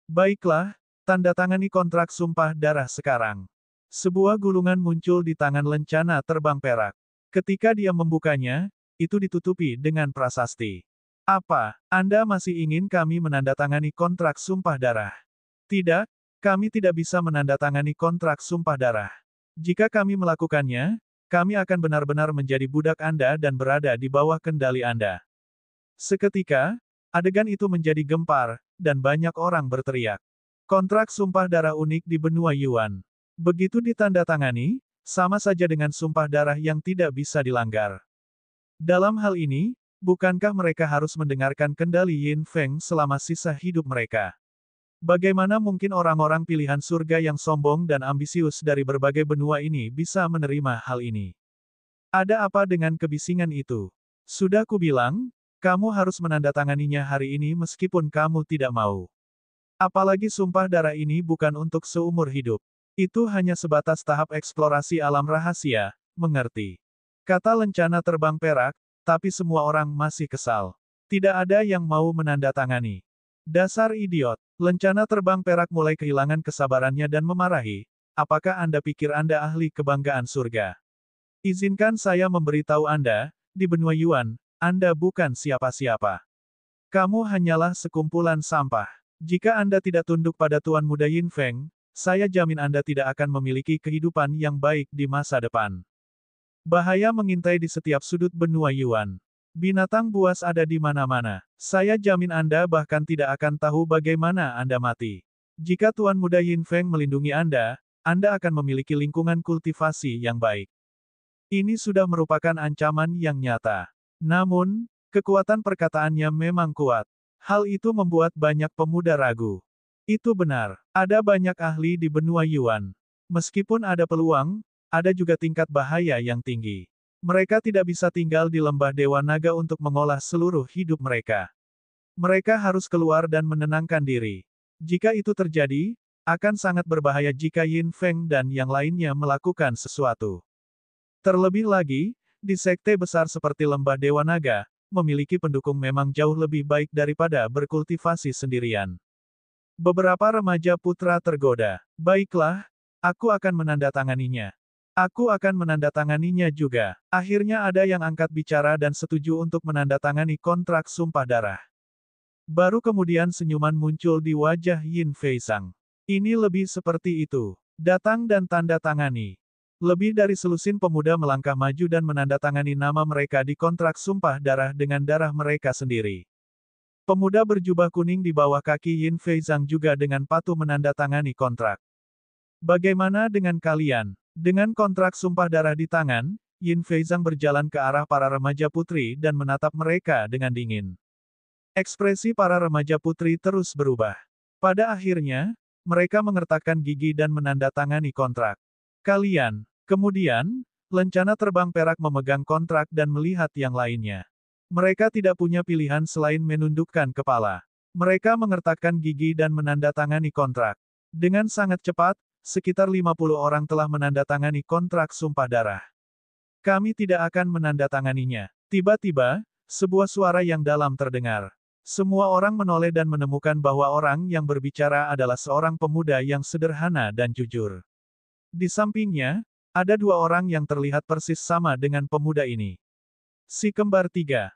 Baiklah, tanda tangani kontrak sumpah darah sekarang. Sebuah gulungan muncul di tangan lencana terbang perak. Ketika dia membukanya, itu ditutupi dengan prasasti. Apa, Anda masih ingin kami menandatangani kontrak sumpah darah? Tidak, kami tidak bisa menandatangani kontrak sumpah darah. Jika kami melakukannya, kami akan benar-benar menjadi budak Anda dan berada di bawah kendali Anda. Seketika, adegan itu menjadi gempar, dan banyak orang berteriak. Kontrak sumpah darah unik di benua Yuan. Begitu ditandatangani, sama saja dengan sumpah darah yang tidak bisa dilanggar. Dalam hal ini, bukankah mereka harus mendengarkan kendali Yin Feng selama sisa hidup mereka? Bagaimana mungkin orang-orang pilihan surga yang sombong dan ambisius dari berbagai benua ini bisa menerima hal ini? Ada apa dengan kebisingan itu? Sudah kubilang, kamu harus menandatanganinya hari ini meskipun kamu tidak mau. Apalagi sumpah darah ini bukan untuk seumur hidup. Itu hanya sebatas tahap eksplorasi alam rahasia, mengerti? Kata lencana terbang perak, tapi semua orang masih kesal. Tidak ada yang mau menandatangani. Dasar idiot. Lencana terbang perak mulai kehilangan kesabarannya dan memarahi. Apakah Anda pikir Anda ahli kebanggaan surga? Izinkan saya memberitahu Anda, di benua Yuan, Anda bukan siapa-siapa. Kamu hanyalah sekumpulan sampah. Jika Anda tidak tunduk pada Tuan Muda Yin Feng, saya jamin Anda tidak akan memiliki kehidupan yang baik di masa depan. Bahaya mengintai di setiap sudut benua Yuan. Binatang buas ada di mana-mana. Saya jamin Anda bahkan tidak akan tahu bagaimana Anda mati. Jika Tuan Muda Yin Feng melindungi Anda akan memiliki lingkungan kultivasi yang baik. Ini sudah merupakan ancaman yang nyata. Namun, kekuatan perkataannya memang kuat. Hal itu membuat banyak pemuda ragu. Itu benar, ada banyak ahli di benua Yuan. Meskipun ada peluang, ada juga tingkat bahaya yang tinggi. Mereka tidak bisa tinggal di lembah Dewa Naga untuk mengolah seluruh hidup mereka. Mereka harus keluar dan menenangkan diri. Jika itu terjadi, akan sangat berbahaya jika Yin Feng dan yang lainnya melakukan sesuatu. Terlebih lagi, di sekte besar seperti lembah Dewa Naga, memiliki pendukung memang jauh lebih baik daripada berkultivasi sendirian. Beberapa remaja putra tergoda. Baiklah, aku akan menandatanganinya. Aku akan menandatanganinya juga. Akhirnya ada yang angkat bicara dan setuju untuk menandatangani kontrak sumpah darah. Baru kemudian senyuman muncul di wajah Yin Feizang. Ini lebih seperti itu. Datang dan tanda tangani. Lebih dari selusin pemuda melangkah maju dan menandatangani nama mereka di kontrak sumpah darah dengan darah mereka sendiri. Pemuda berjubah kuning di bawah kaki Yin Feizang juga dengan patuh menandatangani kontrak. Bagaimana dengan kalian? Dengan kontrak sumpah darah di tangan, Yin Feizang berjalan ke arah para remaja putri dan menatap mereka dengan dingin. Ekspresi para remaja putri terus berubah. Pada akhirnya, mereka mengertakkan gigi dan menandatangani kontrak. Kalian. Kemudian, lencana terbang perak memegang kontrak dan melihat yang lainnya. Mereka tidak punya pilihan selain menundukkan kepala. Mereka mengertakkan gigi dan menandatangani kontrak. Dengan sangat cepat, sekitar 50 orang telah menandatangani kontrak sumpah darah. Kami tidak akan menandatanganinya. Tiba-tiba, sebuah suara yang dalam terdengar. Semua orang menoleh dan menemukan bahwa orang yang berbicara adalah seorang pemuda yang sederhana dan jujur. Di sampingnya, ada dua orang yang terlihat persis sama dengan pemuda ini. Si kembar tiga.